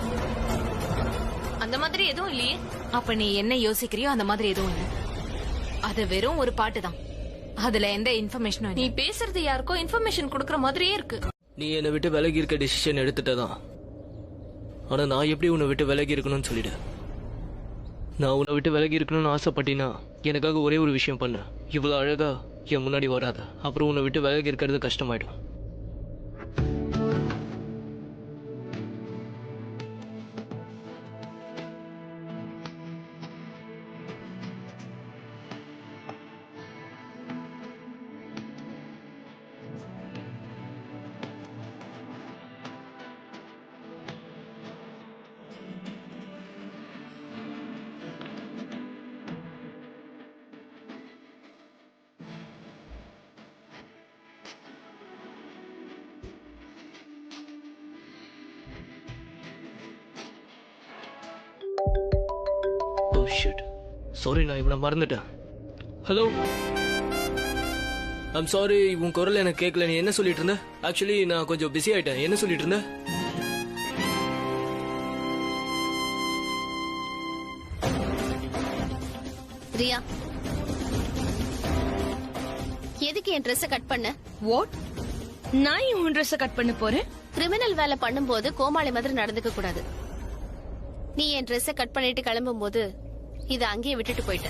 அந்த மாதிரி எதுவும் இல்லையே. அப்ப நீ என்ன யோசிக்கிறியோ அந்த மாதிரி எதுவும் இல்ல. அது வெறும் ஒரு பாட்டு தான். அதுல எந்த இன்ஃபர்மேஷனும் நீ இல்ல. பேசுறது யாருக்கோ இன்ஃபர்மேஷன் கொடுக்கற மாதிரியே இருக்கு. நீ என்னை விட்டு விலகி இருக்க டிசிஷன் எடுத்துட்டதான். ஆனா நான் எப்படி உன்னை விட்டு விலகி இருக்கணும்னு சொல்லிடு. நான் உன்னை விட்டு விலகி இருக்கணும்னு ஆசைப்பட்டினா எனக்காக ஒரே ஒரு விஷயம் பண்ணு. இவ்வளவு அழகா என் முன்னாடி வராத. அப்புறம் உன்னை விட்டு விலகி இருக்கிறது கஷ்டமாயிடும். ஷிட், சாரி, நான் இவனை மறந்துட்டேன். ஹலோ, ஐம் சாரி, உன் குரல் எனக்கு கேட்கல. நீ என்ன சொல்லிட்டு இருந்த? ஆக்சுவலி நான் கொஞ்சம் பிஸி ஆயிட்டேன். என்ன சொல்லிட்டு இருந்த? ரியா, எதுக்கு என் ட்ரெஸ் கட் பண்ண? வாட்? நான் ஏன் உன் ட்ரெஸ் கட் பண்ண போறேன்? கிரிமினல் வேலை பண்ணும்போது கோமாளி மாதிரி நடந்துக்க கூடாது. நீ என் ட்ரெஸ் கட் பண்ணிட்டு கிளம்பும் போது இத அங்கேயே விட்டுட்டு போயிட்ட.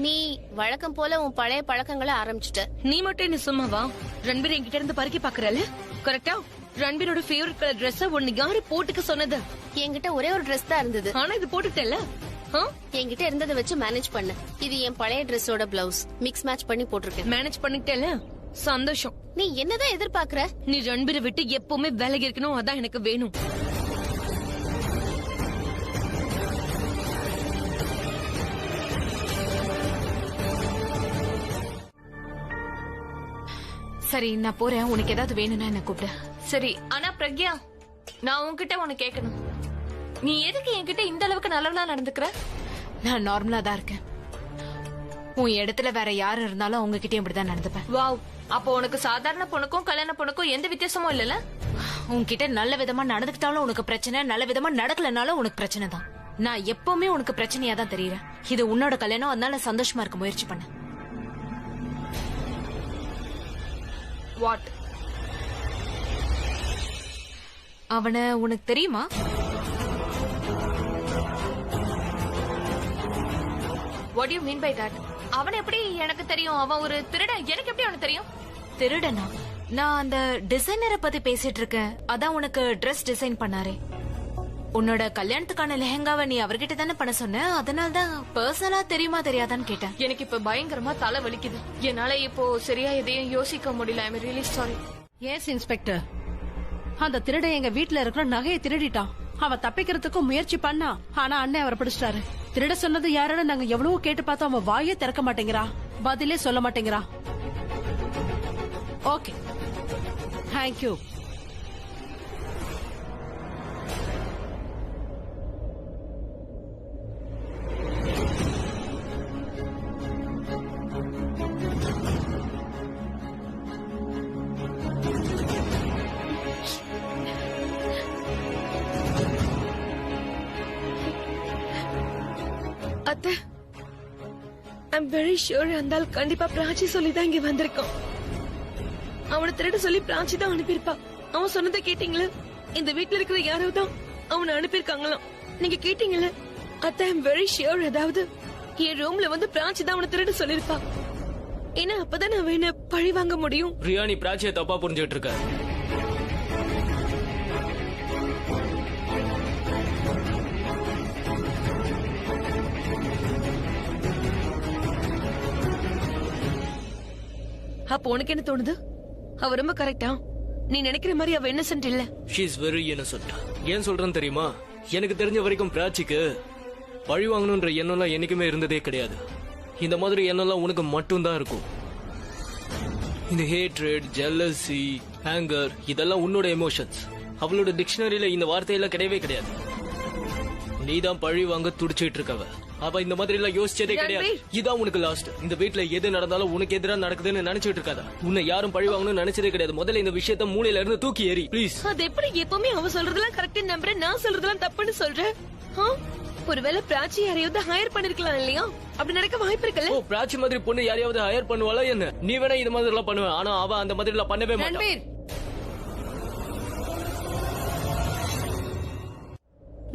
நீ வழக்கம் போல உன் பழைய பழக்கங்களை ஆரம்பிச்சுட்ட. நீ மட்டும் என்ன சும்மாவா? ரன்பீர் என்கிட்ட இருந்து பறக்கி பாக்குறல, கரெக்டா? ரன்பீரோட ஃபேவரட் கலர் ட்ரெஸ் ஒன்னு யாரு போட்டுக்க சொன்னது? என்கிட்ட ஒரே ஒரு ட்ரெஸ் தான் இருந்தது. ஆனா இது போட்டுட்டல. என்கிட்ட இருந்ததை வச்சு மேனேஜ் பண்ண. இது என் பழைய ட்ரெஸ்ஸோட பிளவுஸ். மிக்ஸ் மேட்ச் பண்ணி போட்டிருக்கேன். மேனேஜ் பண்ணிட்டல, சந்தோஷம். நீ என்னதான் எதிர்பார்க்கற? நீ ரன்பீரை விட்டு எப்பவுமே விலகி இருக்கணும், அதான் எனக்கு வேணும். சரி, நான் போறேன். உனக்கு ஏதாவது வேணும்னா என்ன கூப்பிடு. சரி, ஆனா பிரக்யா, நான் உன்கிட்ட ஒன்னு கேட்கணும். நீ எதுக்கு என்கிட்ட இந்த அளவுக்கு நல்லவளா நடந்துக்கிற? நான் நார்மலா தான் இருக்கேன். உன் இடத்துல வேற யாரு இருந்தாலும் அவங்க கிட்டயும் இப்படிதான் நடந்துப்பேன். வாவ், அப்போ உனக்கு சாதாரண பொண்ணுக்கும் கல்யாண பொண்ணுக்கும் எந்த வித்தியாசமும் இல்லல? உன்கிட்ட நல்ல விதமா நடந்துக்கிட்டாலும் உனக்கு பிரச்சனை, நல்ல விதமா நடக்கலனாலும் உனக்கு பிரச்சனை தான். நான் எப்பவுமே உனக்கு பிரச்சனையா தான் தெரியறேன். இது உன்னோட கல்யாணம், அதனால சந்தோஷமா இருக்க முயற்சி பண்ண. வாட்? அவனை உனக்கு தெரியுமா? What you mean by that? அவன் எப்படி எனக்கு தெரியும்? அவன் ஒரு திருடன். எனக்கு எப்படி அவனுக்கு தெரியும்? திருடனா? நான் அந்த டிசைனரை பத்தி பேசிட்டு இருக்கேன். அதான் உனக்கு ட்ரெஸ் டிசைன் பண்ணாரே. உன்னோட கல்யாணத்துக்கான லெஹங்காவை நீ அவர்கிட்ட தானே பண்ண சொன்ன, அதனால தான் பர்சனலா தெரியுமா தெரியாதான்னு கேட்டேன். எனக்கு இப்ப பயங்கரமா தலை வலிக்குது. என்னால இப்போ சரியா எதையும் யோசிக்க முடியல. I am really sorry. Yes inspector, அந்த திருடன் எங்க வீட்டுல இருக்கிற நகையை திருடிட்டான். அவன் தப்பிக்கிறதுக்கும் முயற்சி பண்ணா, ஆனா அண்ணன் அவரை பிடிச்சிட்டாரு. திருட சொன்னது யாருன்னு நாங்க எவ்வளவோ கேட்டு பார்த்தோம். அவன் வாயே திறக்க மாட்டேங்கிறா, பதிலே சொல்ல மாட்டேங்கிறா. Okay, thank you. அத்தை, ஐம் வெரி ஷூர் அந்த ஆள் கண்டிப்பா பிராச்சி சொல்லிதான் இங்க வந்திருக்கான். அவனை திருட சொல்லி பிராச்சி தான் அனுப்பியிருப்பா. அவன் சொன்னதை கேட்டீங்களா? இந்த வீட்டுல இருக்கிற யாரோ தான் அவனை அனுப்பியிருக்காங்களாம். நீங்க கேட்டீங்கல்ல? அத்தை, ஐம் வெரி ஷூர். அதாவது என் ரூம்ல வந்து பிராச்சி தான் அவனை திருட சொல்லிருப்பா. ஏன்னா அப்பதான் நான் என்ன பழி வாங்க முடியும். பிரியா, நீ பிராச்சியை தப்பா புரிஞ்சுட்டு இருக்க. அப்போ உனக்கு என்ன தோணுது? அவ ரொம்ப கரெக்டா? நீ நினைக்கிற மாதிரி அவ இன்னசென்ட் இல்ல. She is very Innocent. ஏன் சொல்றேன்னு தெரியுமா? எனக்கு தெரிஞ்ச வரைக்கும் பிராச்சிக்கு பழி வாங்கணும்ன்ற எண்ணம்லாம் என்னைக்குமே இருந்ததே கிடையாது. இந்த மாதிரி எண்ணம்லாம் உனக்கு மட்டும் தான் இருக்கும். இந்த ஹேட்ரட், ஜெல்லசி, ஆங்கர் இதெல்லாம் உன்னோட எமோஷன்ஸ். அவளோட டிக்ஷனரியில இந்த வார்த்தையெல்லாம் கிடையவே கிடையாது. நீதான் பழி வாங்க துடிச்சிட்டு இருக்கவ. அவ இந்த மாதிரி எல்லாம் யோசிச்சதே கிடையாது. இதான் உனக்கு லாஸ்ட். இந்த வீட்டுல எது நடந்தாலும் உனக்கு எதிரா நடக்குதுன்னு நினைச்சிட்டு இருக்காதா? உன்னை யாரும் பழி வாங்கணும்னு நினைச்சதே கிடையாது. முதல்ல இந்த விஷயத்த மூளையில இருந்து தூக்கி ஏறி ப்ளீஸ். அது எப்படி எப்பவுமே அவ சொல்றதெல்லாம் கரெக்ட் நம்புறேன், நான் சொல்றதெல்லாம் தப்புன்னு சொல்றேன்? ஒருவேளை பிராச்சி யாரையாவது ஹையர் பண்ணிருக்கலாம் இல்லையா? அப்படி நடக்க வாய்ப்பு இருக்குல்ல? ஓ, பிராச்சி மாதிரி பொண்ணு யாரையாவது ஹையர் பண்ணுவாளா என்ன? நீ வேணா இது மாதிரி எல்லாம் பண்ணுவ, ஆனா அவ அந்த மாதிரி எல்லாம் பண்ணவே மாட்டா.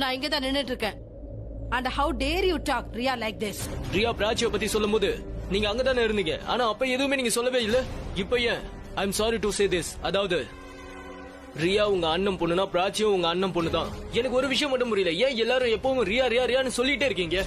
நான் இங்கதான் நின்னுட்டு இருக்கேன். And how dare you talk Riya like this? Riya பிராச்சியை பத்தி சொல்லும்போது நீங்க அங்கதானே இருந்தீங்க, ஆனா அப்ப எதுவுமே நீங்க சொல்லவே இல்ல. இப்ப ஏன்? I am sorry to say this. அதாவது ரியா உங்க அண்ணன் பொண்ணுனா பிராச்சியும் உங்க அண்ணன் பொண்ணு தான். எனக்கு ஒரு விஷயம் மட்டும் புரியல, ஏன் எல்லாரும் எப்பவும் ரியா ரியா ரியான்னு சொல்லிட்டே இருக்கீங்க?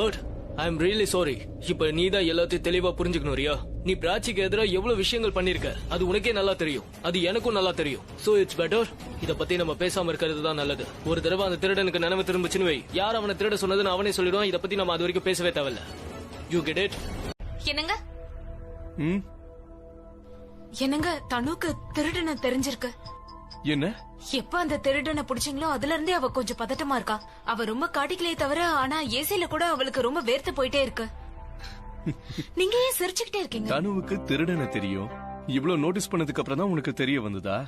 But I am really sorry. இப்ப நீ தான் எல்லாத்தையும் தெளிவா புரிஞ்சுக்கணும் ரியா. நீ பிராச்சிக்கு எதிராக எவ்வளவு விஷயங்கள் பண்ணிருக்க அது உனக்கே நல்லா தெரியும், அது எனக்கும் நல்லா தெரியும். சோ இட்ஸ் பெட்டர் இத பத்தி நம்ம பேசாம இருக்கிறது தான் நல்லது. ஒரு தடவை அந்த திருடனுக்கு நினைவு திரும்பிச்சுன்னு வை, யார் அவனை திருட சொன்னதுன்னு அவனே சொல்லிடுவான். இத பத்தி நம்ம அது வரைக்கும் பேசவே தேவையில்ல. You get it? என்னங்க? என்னங்க, தனுக்கு திருடனை தெரிஞ்சிருக்கு. என்ன? எப்ப அந்த திருடனை புடிச்சீங்களோ அதுல இருந்தே அவ கொஞ்சம் பதட்டமா இருக்கா. அவ ரொம்ப காட்டிக்கலே தவிர ஆனா ஏசில கூட அவளுக்கு ரொம்ப வேர்த்து போயிட்டே இருக்கு. நீங்க ஏன் சிரிச்சுக்கிட்டே இருக்கீங்க? தனுவுக்கு திருடனை தெரியும். இவ்வளவு நோட்டீஸ் பண்ணதுக்கு அப்புறம் தான் உனக்கு தெரிய வந்ததா?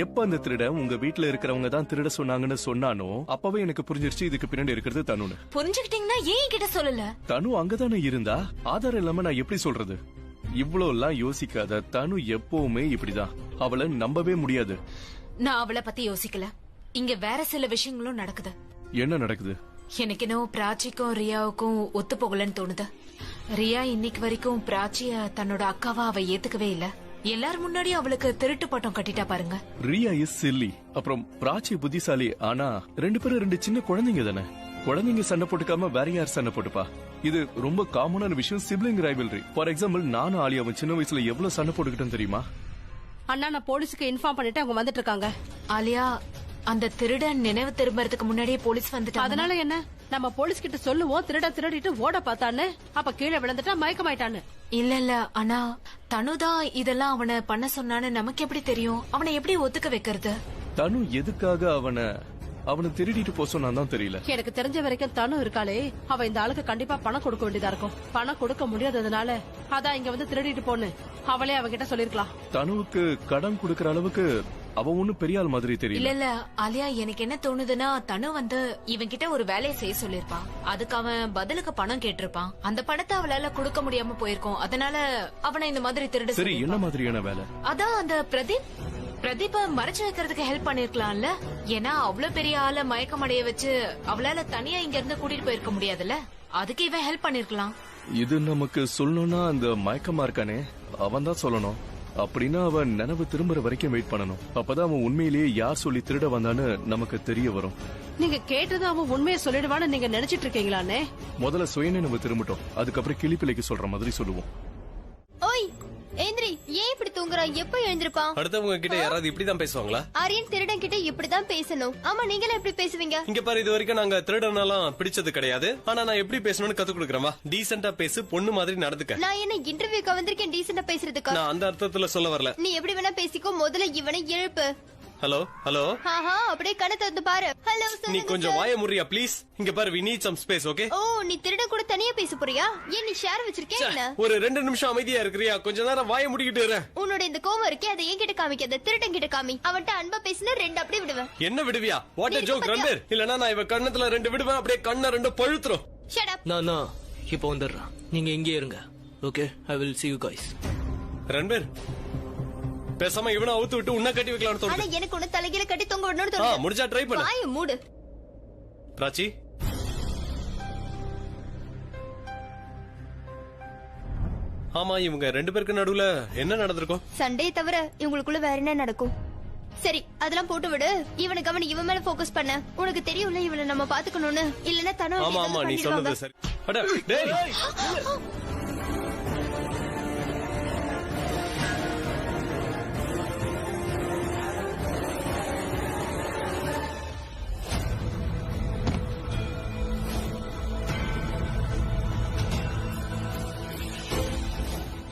எப்ப அந்த திருடன் உங்க வீட்டுல இருக்கிறவங்க தான் திருட சொன்னாங்கன்னு சொன்னானோ அப்பவே எனக்கு புரிஞ்சிருச்சு இதுக்கு பின்னாடி இருக்கிறது தனுன்னு. புரிஞ்சுக்கிட்டீங்கன்னா ஏன் கிட்ட சொல்லல? தனு அங்கதானே இருந்தா, ஆதாரம் இல்லாம நான் எப்படி சொல்றது? இவ்வளவு எல்லாம் யோசிக்காத. தனு எப்பவுமே இப்படிதான், அவளை நம்பவே முடியாது. நான் அவளை பத்தி யோசிக்கல. இங்க வேற சில விஷயங்களும் நடக்குது. என்ன நடக்குது? எனக்கு என்ன பிராச்சிக்கும் ரியாவுக்கும் ஒத்து போகலன்னு தோணுது. ரியா இன்னைக்கு வரைக்கும் பிராச்சிய தன்னோட அக்காவா அவ ஏத்துக்கவே இல்ல. எல்லாரும் முன்னாடி அவளுக்கு திருட்டு பட்டம் கட்டிட்டா பாருங்க. Riya is silly. அப்புறம் பிராச்சி புத்திசாலி. ஆனா ரெண்டு பேரும் ரெண்டு சின்ன குழந்தைங்க தானே. குழந்தைங்க சண்டை போட்டுக்காம வேற யார் சண்டை போட்டுப்பா? இது ரொம்ப காமனான விஷயம், சிப்ளிங் ரைவல்ரி. ஃபார் எக்ஸாம்பிள் நானும் ஆலியாவும் சின்ன வயசுல எவ்வளவு சண்டை போட்டுக்கிட்டோம் தெரியுமா? அண்ணா நான் போலீஸுக்கு இன்ஃபார்ம் பண்ணிட்டு அவங்க வந்துட்டு இருக்காங்க. ஆலியா, அந்த திருடன் நினைவு திரும்பறதுக்கு முன்னாடியே போலீஸ் வந்துட்டாங்க. அதனால என்ன? நம்ம போலீஸ் கிட்ட சொல்லுவோம் திருடிட்டு ஓட பார்த்தான்னு. அப்ப கீழே விழுந்துட்டா மயக்கமாயிட்டான்னு. இல்ல ஆனா தனுதான் இதெல்லாம் அவனை பண்ண சொன்னான்னு நமக்கு எப்படி தெரியும்? அவனை எப்படி ஒத்துக்க வைக்கிறது? தனு எதுக்காக அவனை திருடிட்டு போக சொன்னான் தெரியல. எனக்கு தெரிஞ்ச வரைக்கும் தனு இருக்காளே, அவ இந்த ஆளுக்கு கண்டிப்பா பணம் கொடுக்க வேண்டியதா இருக்கும். பணம் கொடுக்க முடியாததுனால அதான் இங்க வந்து திருடிட்டு போன்னு அவளே அவகிட்ட சொல்லிருக்கலாம். தனுவுக்கு கடன் கொடுக்கற அளவுக்கு அவ ஒண்ணும் பெரிய ஆள் மாதிரி தெரியல. இல்ல ஆலியா, எனக்கு என்ன தோணுதுன்னா தனு வந்து இவன் கிட்ட ஒரு வேலையை செய்ய சொல்லிருப்பான். அதுக்கு அவன் பதிலுக்கு பணம் கேட்டிருப்பான். அந்த பணத்தை அவளால கொடுக்க முடியாம போயிருக்கும். அதனால அவனை இந்த மாதிரி திருட சரி, என்ன மாதிரியான வேலை? அதான் அந்த பிரதீப மறைச்சு வைக்கிறதுக்கு ஹெல்ப் பண்ணிருக்கலாம்ல. ஏன்னா அவ்வளவு பெரிய ஆள மயக்கமடைய வச்சு அவளால தனியா இங்க இருந்து கூட்டிட்டு போயிருக்க முடியாதுல்ல. அதுக்கு இவன் ஹெல்ப் பண்ணிருக்கலாம். இது நமக்கு சொல்லணும்னா அந்த மயக்கமா இருக்கானே அவன் தான் சொல்லணும். அப்படின்னா அவன் நினைவு திரும்புற வரைக்கும் வெயிட் பண்ணணும். அப்பதான் அவன் உண்மையிலேயே யார் சொல்லி திருட வந்தான்னு நமக்கு தெரிய வரும். நீங்க கேட்டது அவன் உண்மையை சொல்லிடுவான்னு நீங்க நினைச்சிட்டு இருக்கீங்களானே? முதல்ல சுயநினைவு திரும்பட்டும், அதுக்கப்புறம் கிளிப்பிள்ளைக்கு சொல்ற மாதிரி சொல்லுவோம். ஓய் ஏந்திரி, ஏன் இப்படி தூங்குறா? எப்ப எழுந்திருப்பான்? அடுத்தவங்க கிட்ட யாராவது இப்படிதான் பேசுவாங்களா? ஆரியன் திருடன் கிட்ட இப்படிதான் பேசணும். ஆமா, நீங்களே எப்படி பேசுவீங்க? இங்க பாரு, இது வரைக்கும் நாங்க திருடனெல்லாம் பிடிச்சது கிடையாது. ஆனா நான் எப்படி பேசணும்னு கத்து கொடுக்கறேன். டீசென்டா பேசு, பொண்ணு மாதிரி நடந்துக்க. நான் என்ன இன்டர்வியூக்கு வந்திருக்கேன் டீசென்டா பேசுறதுக்கு? நான் அந்த அர்த்தத்துல சொல்ல வரல. நீ எப்படி வேணா பேசிக்கோ, முதல்ல இவனை எழுப்பு. Hello hello. ஆஹா, அப்படியே கண்ணை திறந்து பாரு. ஹலோ, நீ கொஞ்சம் வாய முறியா ப்ளீஸ்? இங்க பாரு, we need some space, okay? ஓ, நீ திருட கூட தனியா பேச போறியா? ஏன் நீ ஷேர் வச்சிருக்கே என்ன? ஒரு 2 நிமிஷம் அமைதியா இருக்கறியா? கொஞ்ச நேரம் வாய முடிக்கிட்டு இரு. உன்னோட இந்த கோவம் இருக்கே, அதை என்கிட்ட காமிக்காத, திருடன் கிட்ட காமி. அவன்ட்ட அன்பா பேசினா 2 அப்படியே விடுவேன். என்ன விடுவியா? What a joke, Ranveer. இல்லனா நான் இவ கண்ணத்துல 2 விடுவேன், அப்படியே கண்ண 2 பழுத்துரும். Shut up. நான் இப்போ வந்துடுறேன். நீங்க இங்கே இருங்க. Okay, I will see you guys. Ranveer, பேசாம இவனை அவுத்து விட்டு உன்ன கட்டி வைக்கலாம்னு ஆனா தோணுது. எனக்கு ஒண்ணு தலையில கட்டி தொங்க விடணும்னு தோணுது. முடிஞ்சா ட்ரை பண்ணு. வாயை மூடு. பிராச்சி, ஆமா, இவங்க 2 பேருக்கு நடுவுல என்ன நடந்திருக்கும்? சண்டே தவிர இவங்களுக்குள்ள வேற என்ன நடக்கும்? சரி, அதெல்லாம் போட்டு விடு. இவனுக்கு அவன் இவன் மேல ஃபோக்கஸ் பண்ண. உனக்கு தெரியும்ல இவனை நம்ம பாத்துக்கணும்னு. இல்லன்னா தன ஆமா ஆமா, நீ சொன்னது சரி. அட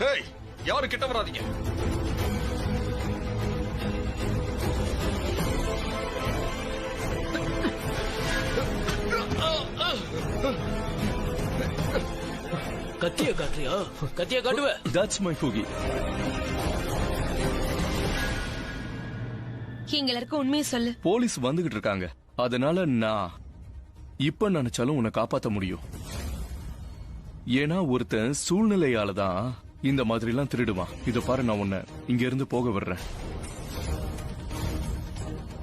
டேய், யாரு கிட்ட வராதீங்க. கத்திய காட்டுறியா? கத்திய காட்டுவ. That's my Fugi. எங்க எல்லாருக்கும் உண்மையை சொல்லு. போலீஸ் வந்துகிட்டு இருக்காங்க. அதனால நான் இப்ப நினைச்சாலும் உன்னை காப்பாத்த முடியும். ஏன்னா ஒருத்தன் சூழ்நிலையால தான் இந்த மாதிரி எல்லாம் திருடுவான். இத பாரு, நான் உன்னை இங்க இருந்து போக விடுறேன்.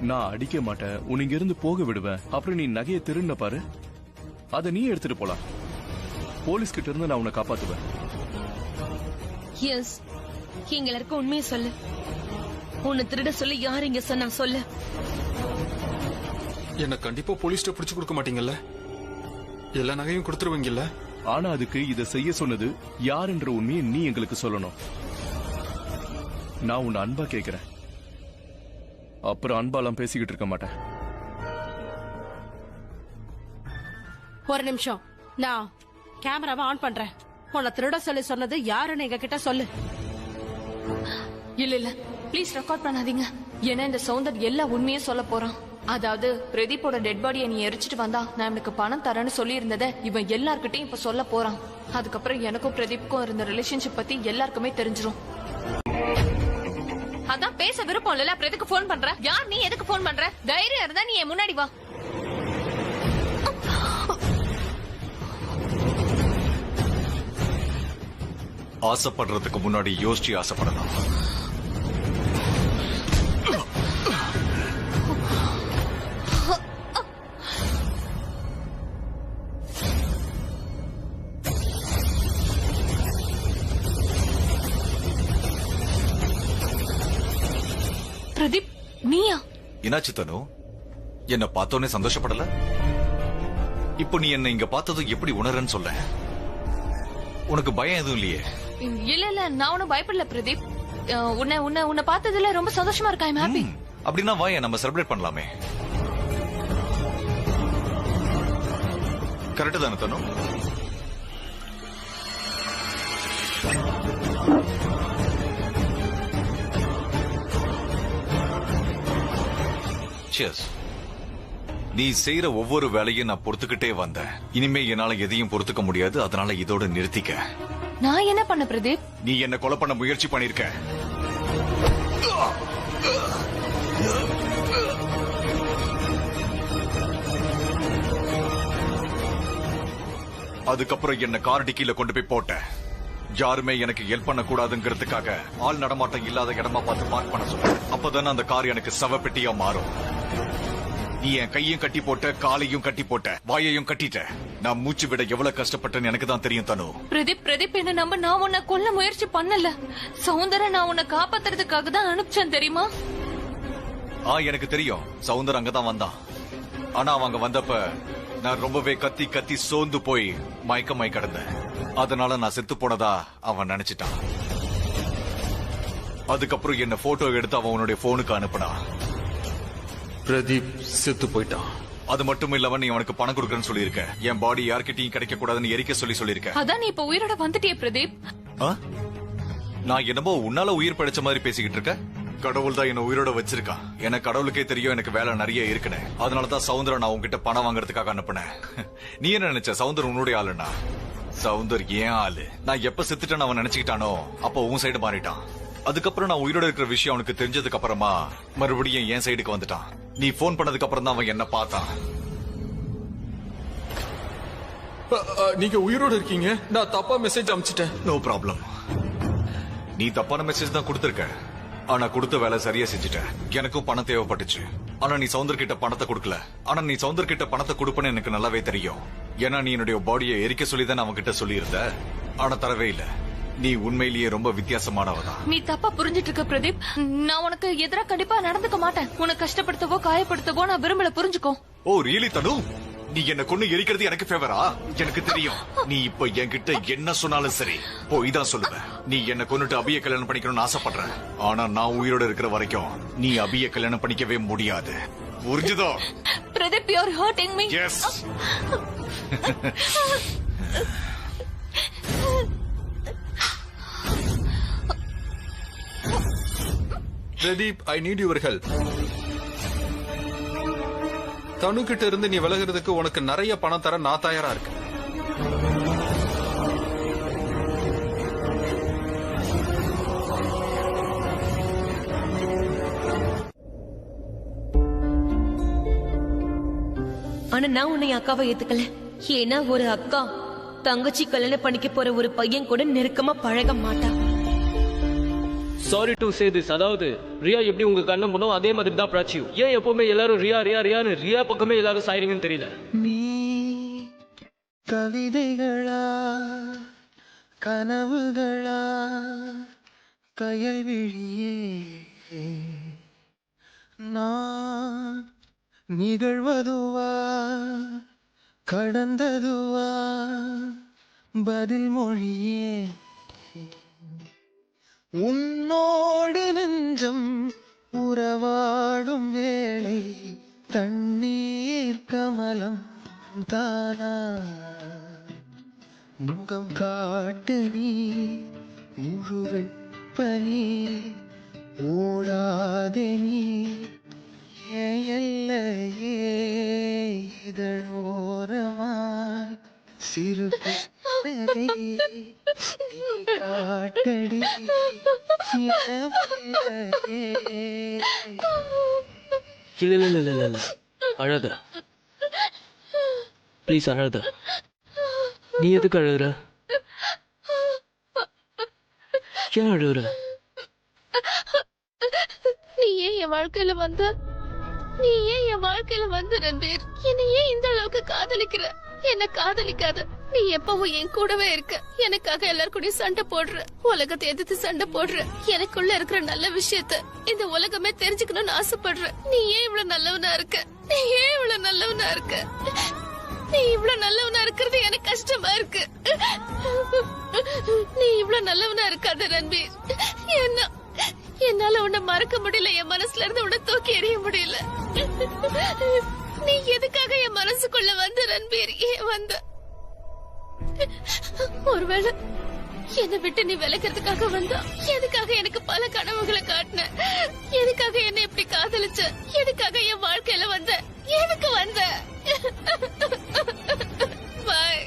நான் அடிக்க மாட்டேன், உன்னை இங்க இருந்து போக விடுவேன். அப்புறம் நீ நகையை திருடின பாரு, அத நீ எடுத்துட்டு போலாம். போலீஸ் கிட்ட இருந்து நான் உன்னை காப்பாத்துவேன். எஸ், எங்க எல்லாருக்கும் உண்மையை சொல்லு. உன்னை திருட சொல்லி யாரு இங்க சொன்னா சொல்லு. என்ன கண்டிப்பா போலீஸ்ட பிடிச்சு கொடுக்க மாட்டீங்கல்ல? எல்லா நகையும் கொடுத்துருவீங்கல்ல? ஆனா அதுக்கு இத செய்ய சொன்னது யாருன்ற உண்மையை நீ எங்களுக்கு சொல்லணும். நான் உன்னை அன்பா கேக்குறேன். அப்புறம் அன்பாலாம் பேசிக்கிட்டு இருக்க மாட்டேன். ஒரு நிமிஷம், நான் கேமராவை ஆன் பண்றேன். உன்னை திருட சொல்லி சொன்னது யாருன்னு எங்க கிட்ட சொல்லு. இல்ல இல்ல ப்ளீஸ் ரெக்கார்ட் பண்ணாதீங்க. ஏன்னா இந்த சௌந்தர் எல்லா உண்மையும் சொல்ல போறான். அதாவது பிரதீப்போட டெட் பாடியை நீ எரிச்சிட்டு வந்தா நான் எனக்கு பணம் தரேன்னு சொல்லி இருந்ததை இவன் எல்லார்கிட்டையும் இப்ப சொல்ல போறான். அதுக்கப்புறம் எனக்கும் பிரதீப்புக்கும் இருந்த ரிலேஷன்ஷிப் பத்தி எல்லாருக்குமே தெரிஞ்சிரும். அதான் பேச விருப்பம் இல்ல, அப்புறம் எதுக்கு போன் பண்ற? யார் நீ, எதுக்கு போன் பண்ற? தைரியம் இருந்தா நீ என் முன்னாடி வா. ஆசைப்படுறதுக்கு முன்னாடி யோசிச்சு ஆசைப்படலாம். பிரதீப், நீயா? என்னாச்சு தனு? என்ன பார்த்தோன்னே சந்தோஷப்படல? இப்போ நீ என்ன இங்க பார்த்ததும் எப்படி உணரன்னு சொல்ல. உனக்கு பயம் எதுவும் இல்லையே? இல்ல, நான் ஒன்னும் பயப்படல பிரதீப். உன்னை பார்த்ததுல ரொம்ப சந்தோஷமா இருக்கா. I'm happy. அப்படின்னா வாய நம்ம செலிப்ரேட் பண்ணலாமே. கரெக்ட் தானே தனு? Cheers. நீ செய்யற ஒவ்வொரு வேலையும் நான் பொறுத்துக்கிட்டே வந்தேன். இனிமே என்னால எதையும் பொறுத்துக்க முடியாது. அதனால இதோட நிறுத்திக்க. நான் என்ன பண்ண பிரதீப்? நீ என்ன கொலை பண்ண முயற்சி பண்ணிருக்க. அதுக்கப்புறம் என்ன கார் டிக்கில கொண்டு போய் போட்ட. யாருமே எனக்கு ஹெல்ப் பண்ண கூடாதுங்கிறதுக்காக ஆள் நடமாட்டம் இல்லாத இடமா பார்த்து பார்க் பண்ண சொல்ல. அப்பதானே அந்த கார் எனக்கு சவப்பெட்டியா மாறும். நீ என் கையும் கட்டி போட்ட, காலையும் கட்டி போட்ட, வாயையும் கட்டிட்ட. நான் மூச்சு விட எவ்வளவு கஷ்டப்பட்டேன்னு எனக்கு தான் தெரியும் தனு. பிரதீப் என்ன நம்ப. நான் உன்னை கொல்ல முயற்சி பண்ணல. சௌந்தர நான் உன்னை காப்பாத்துறதுக்காக தான் அனுப்பிச்சேன் தெரியுமா? எனக்கு தெரியும். சௌந்தர் அங்கதான் வந்தான். ஆனா அவங்க வந்தப்ப நான் ரொம்பவே கத்தி கத்தி சோர்ந்து போய் மயக்கமாய் கிடந்தேன். அதனால நான் செத்து போனதா அவன் நினைச்சிட்டான். அதுக்கப்புறம் என்ன போட்டோ எடுத்து அவன் உன்னுடைய போனுக்கு அனுப்பினான். பிரதீப் செத்து போயிட்டான். அது மட்டும் இல்லாம நீ அவனுக்கு பணம் கொடுக்கறன்னு சொல்லியிருக்க. என் பாடி யார்கிட்டயும் கிடைக்க கூடாதுன்னு எரிக்க சொல்லியிருக்க. அதான் நீ இப்ப உயிரோட வந்துட்டிய பிரதீப். நான் என்னமோ உன்னால உயிர் படைச்ச மாதிரி பேசிக்கிட்டு இருக்க. கடவுள் தான் என்ன உயிரோட வச்சிருக்கான். எனக்கு கடவுளுக்கே தெரியும் எனக்கு வேலை நிறைய இருக்குன்னு. அதனாலதான் சவுந்தர நான் உங்ககிட்ட பணம் வாங்குறதுக்காக அனுப்புனேன். நீ என்ன நினைச்ச சவுந்தர் உன்னுடைய ஆளுன்னா? சவுந்தர் ஏன் ஆளு. நான் எப்ப செத்துட்டேன்னு அவன் நினைச்சுக்கிட்டானோ அப்ப உன் சைடு மாறிட்டான். அதுக்கப்புறம் நான் உயிரோட இருக்கிற விஷயம் அவனுக்கு தெரிஞ்சதுக்கு அப்புறமா மறுபடியும் என் சைடுக்கு வந்துட்டான். நீ போன் பண்ணதுக்கு அப்புறம் தான் அவன் என்ன பார்த்தான். நீங்க உயிரோட இருக்கீங்க. நான் தப்பா மெசேஜ் அனுப்பிச்சிட்டேன். No problem. நீ தப்பான மெசேஜ் தான் கொடுத்திருக்க. ஆனா கொடுத்த வேலை சரியா செஞ்சுட்ட. எனக்கும் பணம் தேவைப்பட்டுச்சு. ஆனா நீ சவுந்தர் கிட்ட பணத்தை கொடுக்கல. ஆனா நீ சவுந்தர் கிட்ட பணத்தை கொடுப்பன்னு எனக்கு நல்லாவே தெரியும். ஏன்னா நீ என்னுடைய பாடியை எரிக்க சொல்லிதான் அவன் கிட்ட சொல்லி இருந்த. ஆனா தரவே இல்ல. நீ உண்மையிலேயே ரொம்ப வித்தியாசமானவதான். நீ தப்பா புரிஞ்சிட்டு இருக்க பிரதீப். நான் உனக்கு எதிரா கண்டிப்பா நடந்துக்க மாட்டேன். உனக்கு கஷ்டப்படுத்தவோ காயப்படுத்தவோ நான் விரும்பல, புரிஞ்சுக்கோ. ஓ ரியலி தனு? நீ என்ன கொண்டு எரிக்கிறது எனக்கு ஃபேவரா? எனக்கு தெரியும். நீ இப்ப என்கிட்ட என்ன சொன்னாலும் சரி போய் தான் சொல்லுவேன். நீ என்ன கொண்டுட்டு அபிய கல்யாணம் பண்ணிக்கணும்னு ஆசைப்படுற. ஆனா நான் உயிரோட இருக்கிற வரைக்கும் நீ அபிய கல்யாணம் பண்ணிக்கவே முடியாது. புரிஞ்சுதோ? Pradeep, you are hurting me. Yes. Pradeep, I need your help. Tanu கிட்ட இருந்து நீ விலகிறதுக்கு உனக்கு நிறைய பணம் தர நான் தயாரா இருக்கேன். ஆனா நான் உன்னை அக்காவை ஏத்துக்கல. ஏன்னா ஒரு அக்கா தங்கச்சி கல்யாணம் பண்ணிக்க போற ஒரு பையன் கூட நெருக்கமா பழக மாட்டா. Sorry to say this. அதாவது ரியா எப்படி உங்க கண்ணம் போனோம் அதே மாதிரி தான் பிராச்சியும். ஏன் எப்பவுமே எல்லாரும் ரியா ரியா ரியான்னு ரியா பக்கமே எல்லாரும் சாயிறீங்கன்னு தெரியல. நீ கவிதைகளா கனவுகளா கயல்விழியே நான் நிகழ்வதுவா கடந்ததுவா பதில் மொழியே உன்னோடு நெஞ்சம் உறவாடும் வேளை தண்ணீர் கமலம் தானா முகம் காட்டு நீ முழு வெப்பனே ஓடாதே நீ எல்லையே இதழோரமாய் சிறு புன்னகை நீ காட்டடி என் பிள்ளையே. இல்ல அழாத ப்ளீஸ் அழாத. நீ எதுக்கு அழுகுற? ஏன் அழுகுற? நீ ஏன் என் வாழ்க்கையில வந்த? நீ ஏன் என் வாழ்க்கையில வந்து ரன்பீர்? என்னை ஏன் இந்த அளவுக்கு காதலிக்கிற? என்ன காதலிக்காத. நீ எப்பவும் என் கூடவே இருக்க. எனக்காக எல்லாருக்கூடயும் சண்டை போடுற, உலகத்தை எதிர்த்து சண்டை போடுற. எனக்குள்ள இருக்கிற நல்ல விஷயத்த இந்த உலகமே தெரிஞ்சுக்கணும்னு ஆசைப்படுற. நீ ஏன் இவ்வளவு நல்லவனா இருக்க? நீ ஏன் இவ்வளவு நல்லவனா இருக்க? நீ இவ்வளவு நல்லவனா இருக்கிறது எனக்கு கஷ்டமா இருக்கு. நீ இவ்வளவு நல்லவனா இருக்காத ரன்பீர். என்னால உன்னை மறக்க முடியல. என் மனசுல இருந்து உன்னை தூக்கி எறிய முடியல. நீ எதுக்காக என் மனசுக்குள்ள வந்த ரன்பீர்? ஏன் வந்த? ஒருவேளை என்னை விட்டு நீ விலக்கிறதுக்காக வந்தா? எதுக்காக எனக்கு பல கனவுகளை காட்டின? எதுக்காக என்ன இப்படி காதலிச்ச? எதுக்காக என் வாழ்க்கையில வந்த? எதுக்கு வந்த? பாய்.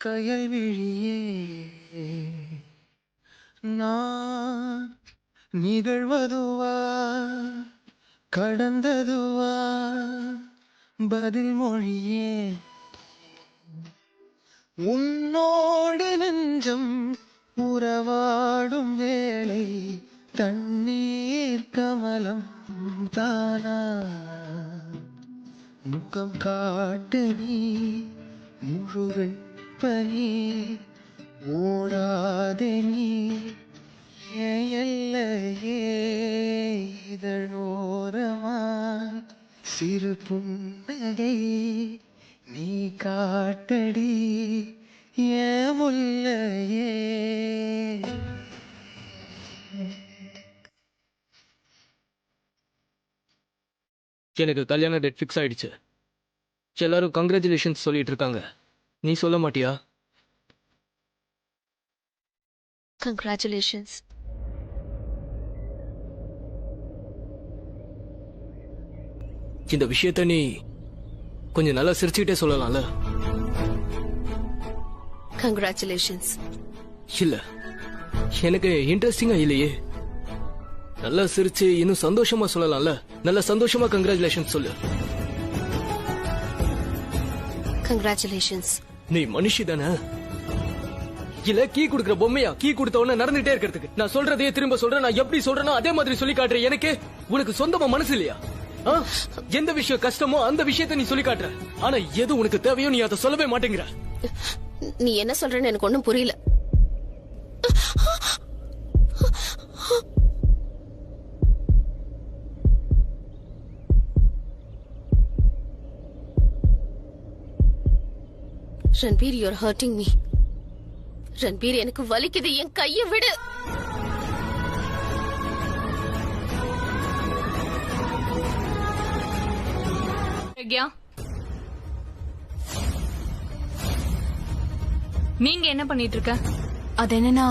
கயல் விழியே நான் நிகழ்வதுவா கடந்ததுவா பதில் மொழியே உன்னோடு நெஞ்சம் உறவாடும் வேளை தண்ணீர் கமலம் தானா முகம் காட்டு நீ முழுவல் பனி ஓடாதே நீ எல்லையே இதழோரமாய் சிறு புன்னகை நீ காட்டடி என் முல்லையே. எனக்கு கல்யாண டேட் ஃபிக்ஸ் ஆயிடுச்சு. எல்லாரும் கங்க்ராச்சுலேஷன்ஸ் சொல்லிட்டு இருக்காங்க. நீ சொல்ல மாட்டியா? Congratulations. இந்த விஷயத்த நீ கொஞ்சம் நல்லா சிரிச்சுக்கிட்டே சொல்லலாம்ல. Congratulations. இல்ல, எனக்கு இன்ட்ரெஸ்டிங்கா இல்லையே. நல்லா சிரிச்சு இன்னும் சந்தோஷமா சொல்லலாம்ல. நல்லா சந்தோஷமா கங்க்ராச்சுலேஷன்ஸ் சொல்லு. Congratulations. நீ மனுஷி தானே? இல்ல கீ குடுக்குற பொம்மையா? கீ கொடுத்த உடனே நடந்துட்டே இருக்கிறதுக்கு நான் சொல்றதையே திரும்ப சொல்றேன். நான் எப்படி சொல்றேனோ அதே மாதிரி சொல்லி காட்டுறேன். எனக்கு உனக்கு சொந்தமா மனசு இல்லையா? எந்த விஷயம் கஷ்டமோ அந்த விஷயத்தை நீ சொல்லி காட்டுற. ஆனா எது உனக்கு தேவையோ நீ அதை சொல்லவே மாட்டேங்கிற. நீ என்ன சொல்றேன்னு எனக்கு ஒண்ணும் புரியல. Ranbir, you're hurting me. Ranbir, எனக்கு வலிக்குது. என் கையை விடு. பிரக்யா, நீங்க என்ன பண்ணிட்டு இருக்க? அது என்னன்னா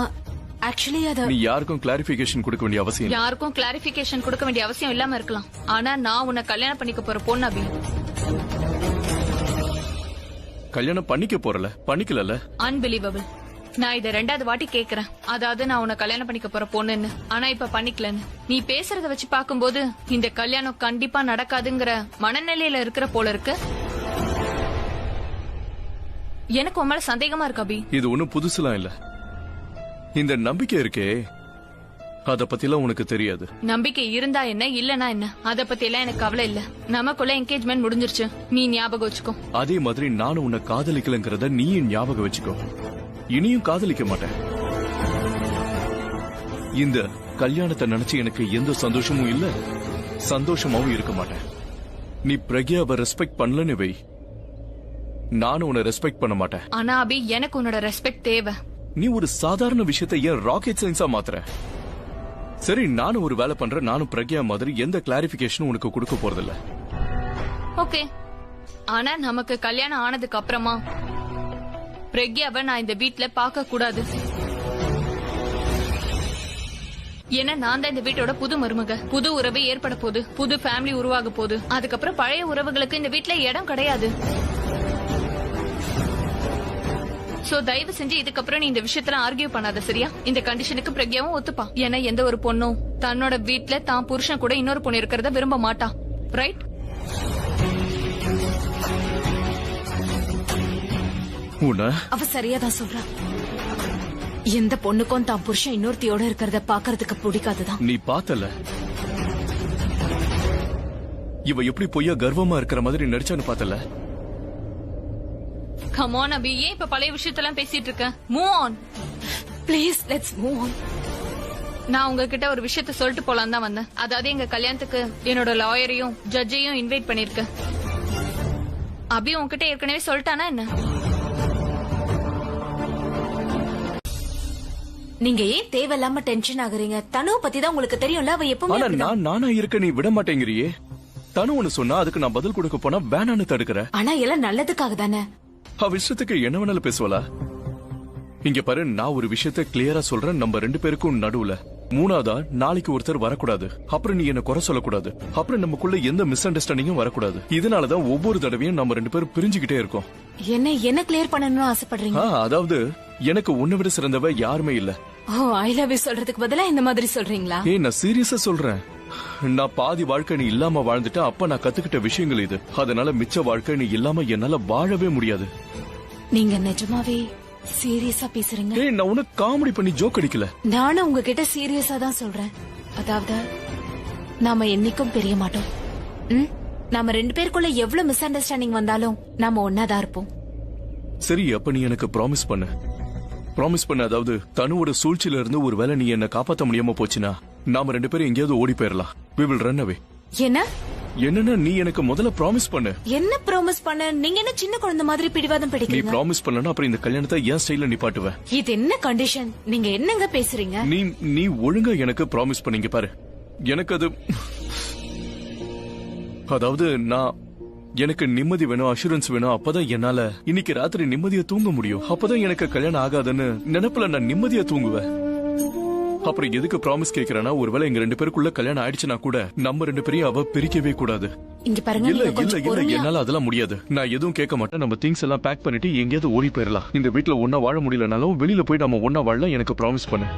ஆக்சுவலி நீ யாருக்கும் கிளாரிபிகேஷன் கொடுக்க வேண்டிய அவசியம் இல்ல. யாருக்கும் கிளாரிபிகேஷன் கொடுக்க வேண்டிய அவசியம் இல்லாம இருக்கலாம். ஆனா நான் உன்னை கல்யாணம் பண்ணிக்க போற பொண்ணு அபி. கல்யாணம் பண்ணிக்க போறல, பண்ணிக்கல. அன்பிலீவபிள். நான் இதை 2வது வாட்டி கேக்குறேன். அதாவது நான் உன்னை கல்யாணம் பண்ணிக்க போற பொண்ணுன்னு, ஆனா இப்ப பண்ணிக்கலன்னு. நீ பேசுறத வச்சு பாக்கும்போது இந்த கல்யாணம் கண்டிப்பா நடக்காதுங்கிற மனநிலையில இருக்கிற போல இருக்கு. எனக்கு உன் மேல சந்தேகமா இருக்கு அபி. இது ஒண்ணும் புதுசுலாம் இல்ல. இந்த நம்பிக்கை இருக்கே, அத பத்திலாம் உனக்கு தெரியாது. நம்பிக்கை இருந்தா என்ன, இல்லனா என்ன, அத பத்தி எல்லாம் எனக்கு கவலை இல்ல. நமக்குள்ள என்கேஜ்மெண்ட் முடிஞ்சிருச்சு. நீ ஞாபகம் வச்சுக்கோ. அதே மாதிரி நானும் உன்னை காதலிக்கலங்கிறத நீயும் ஞாபகம் வச்சுக்கோ. இனியும் காதலிக்க மாட்டேன். இந்த கல்யாணத்தை நினைச்சு எனக்கு எந்த சந்தோஷமும் இல்ல, சந்தோஷமாவும் இருக்க மாட்டேன். நீ பிரக்யாவை ரெஸ்பெக்ட் பண்ணலன்னு வை, நானும் உன்னை ரெஸ்பெக்ட் பண்ண மாட்டேன். ஆனா அபி, எனக்கு உன்னோட ரெஸ்பெக்ட் தேவை. நீ ஒரு சாதாரண விஷயத்தை ஏன் ராக்கெட் சயின்ஸா மாத்துற? சரி, நானும் ஒரு வேலை பண்றேன். நானும் பிரக்யா மாதிரி எந்த கிளாரிபிகேஷனும் உனக்கு கொடுக்க போறதில்ல. ஓகே, ஆனா நமக்கு கல்யாணம் ஆனதுக்கு அப்புறமா பிரக்யாவை நான் இந்த வீட்ல பார்க்க கூடாது. ஏன்னா நான் தான் இந்த வீட்டோட புது மருமக. புது உறவு ஏற்பட போகுது, புது ஃபேமிலி உருவாக போகுது. அதுக்கப்புறம் பழைய உறவுகளுக்கு இந்த வீட்ல இடம் கிடையாது. சோ தயவு செஞ்சு இதுக்கப்புறம் நீ இந்த விஷயத்துல ஆர்கியூ பண்ணாத, சரியா? இந்த கண்டிஷனுக்கு பிரக்யாவும் ஒத்துப்பா. ஏன்னா எந்த ஒரு பொண்ணும் தன்னோட வீட்ல தான் புருஷன் கூட இன்னொரு பொண்ணு இருக்கிறத விரும்ப மாட்டான், ரைட்? அவ சரியாதான் சொல்றா. எந்த பொண்ணுக்கும் தான் புருஷன் இன்னொருத்தியோட இருக்கிறத பாக்குறதுக்கு பிடிக்காதுதான். நீ பார்த்தல இவ எப்படி பொய்யா கர்வமா இருக்கிற மாதிரி நடிச்சான்னு பார்த்தல. கம் ஆன் அபி, ஏன் இப்ப பழைய விஷயத்தெல்லாம் பேசிட்டு இருக்க? Move on please, let's move on. நான் உங்ககிட்ட ஒரு விஷயத்த சொல்லிட்டு போலாம் தான் வந்தேன். அதாவது எங்க கல்யாணத்துக்கு என்னோட லாயரையும் ஜட்ஜையும் இன்வைட் பண்ணிருக்க. அபி உன்கிட்ட ஏற்கனவே சொல்லிட்டானா என்ன? நீங்க ஏன் தேவையில்லாம டென்ஷன் ஆகுறீங்க? தனுவை பத்தி தான் உங்களுக்கு தெரியும்ல, அவ எப்பவுமே நானா இருக்க நீ விட மாட்டேங்கிறியே. தனு ஒண்ணு சொன்னா அதுக்கு நான் பதில் கொடுக்க போனா வேணான்னு தடுக்கிற. ஆனா எல்லாம் நல்லதுக்காக தானே. அவ இஷ்டத்துக்கு என்ன வேணாலும் பேசுவலா? இங்க பாரு, நான் ஒரு விஷயத்த கிளியரா சொல்றேன். நம்ம 2 பேருக்கும் நடுவுல மூணாவதா நாளைக்கு ஒருத்தர் வரக்கூடாது. அப்புறம் நீ என்ன குறை சொல்லக்கூடாது. அப்புறம் நமக்குள்ள எந்த மிஸ் அண்டர்ஸ்டாண்டிங்கும் வரக்கூடாது. இதனாலதான் ஒவ்வொரு தடவையும் நம்ம 2 பேரும் பிரிஞ்சுக்கிட்டே இருக்கோம். என்ன கிளியர் பண்ணணும்னு ஆசைப்படுறீங்க? அதாவது எனக்கு உன்னை விட சிறந்தவ யாருமே இல்ல. ஓ, ஐ லவ் யூ சொல்றதுக்கு பதிலா இந்த மாதிரி சொல்றீங்களா? நான் சீரியஸா சொல்றேன். நான் பாதி வாழ்க்கை நீ இல்லாம வாழ்ந்துட்டா. அப்ப நான் கத்துக்கிட்ட விஷயங்கள் இது. அதனால மிச்ச வாழ்க்கை நீ இல்லாம என்னால வாழவே முடியாது. நீங்க நிஜமாவே சீரியஸா பேசுறீங்க? நான் உனக்கு காமெடி பண்ணி ஜோக் அடிக்கல. நானும் உங்ககிட்ட சீரியஸா தான் சொல்றேன். அதாவது நாம என்னைக்கும் பிரிய மாட்டோம். நாம 2 பேருக்குள்ள எவ்வளவு மிஸ் அண்டர்ஸ்டாண்டிங் வந்தாலும் நாம ஒன்னாதான் இருப்போம். சரி, அப்ப நீ எனக்கு ப்ராமிஸ் பண்ணு. அதாவது தனுவோட சூழ்ச்சியில இருந்து ஒரு வேளை நீ என்ன காப்பாத்த முடியாம போச்சுன்னா நாம 2 பேரும் எங்கேயாவது ஓடி போயிடலாம். We will run away. என்னன்னா நீ எனக்கு முதல்ல ப்ராமிஸ் பண்ணு. என்ன ப்ராமிஸ் பண்ண? நீங்க என்ன சின்ன குழந்தை மாதிரி பிடிவாதம் பிடிக்கிறீங்க? நீ ப்ராமிஸ் பண்ணலனா அப்புறம் இந்த கல்யாணத்தை என் ஸ்டைல்ல நிப்பாட்டுவேன். இது என்ன கண்டிஷன்? நீங்க என்னங்க பேசுறீங்க? நீ ஒழுங்கா எனக்கு ப்ராமிஸ் பண்ணீங்க பாரு. எனக்கு அது அதாவது எனக்கு நிம்மதி வேணும், அஷூரன்ஸ் வேணும். அப்பதான் என்னால இன்னைக்கு ராத்திரி நிம்மதியா தூங்க முடியும். அப்பதான் எனக்கு கல்யாணம் ஆகாதுன்னு நினைப்புல நான் நிம்மதியா தூங்குவேன். அப்புறம் எதுக்கு ப்ராமிஸ் கேக்குறேன்னா, ஒருவேளை எங்க 2 பேருக்குள்ள கல்யாணம் ஆயிடுச்சுன்னா கூட நம்ம 2 பேரையும் அவ பிரிக்கவே கூடாது. இங்க பாருங்க, இல்ல என்னால அதெல்லாம் முடியாது. நான் எதுவும் கேட்க மாட்டேன். நம்ம திங்ஸ் எல்லாம் பேக் பண்ணிட்டு எங்கேயாவது ஓடி போயிடலாம். இந்த வீட்டுல ஒன்னா வாழ முடியலனாலும் வெளியில போய் நம்ம ஒன்னா வாழலாம். எனக்கு ப்ராமிஸ் பண்ணு.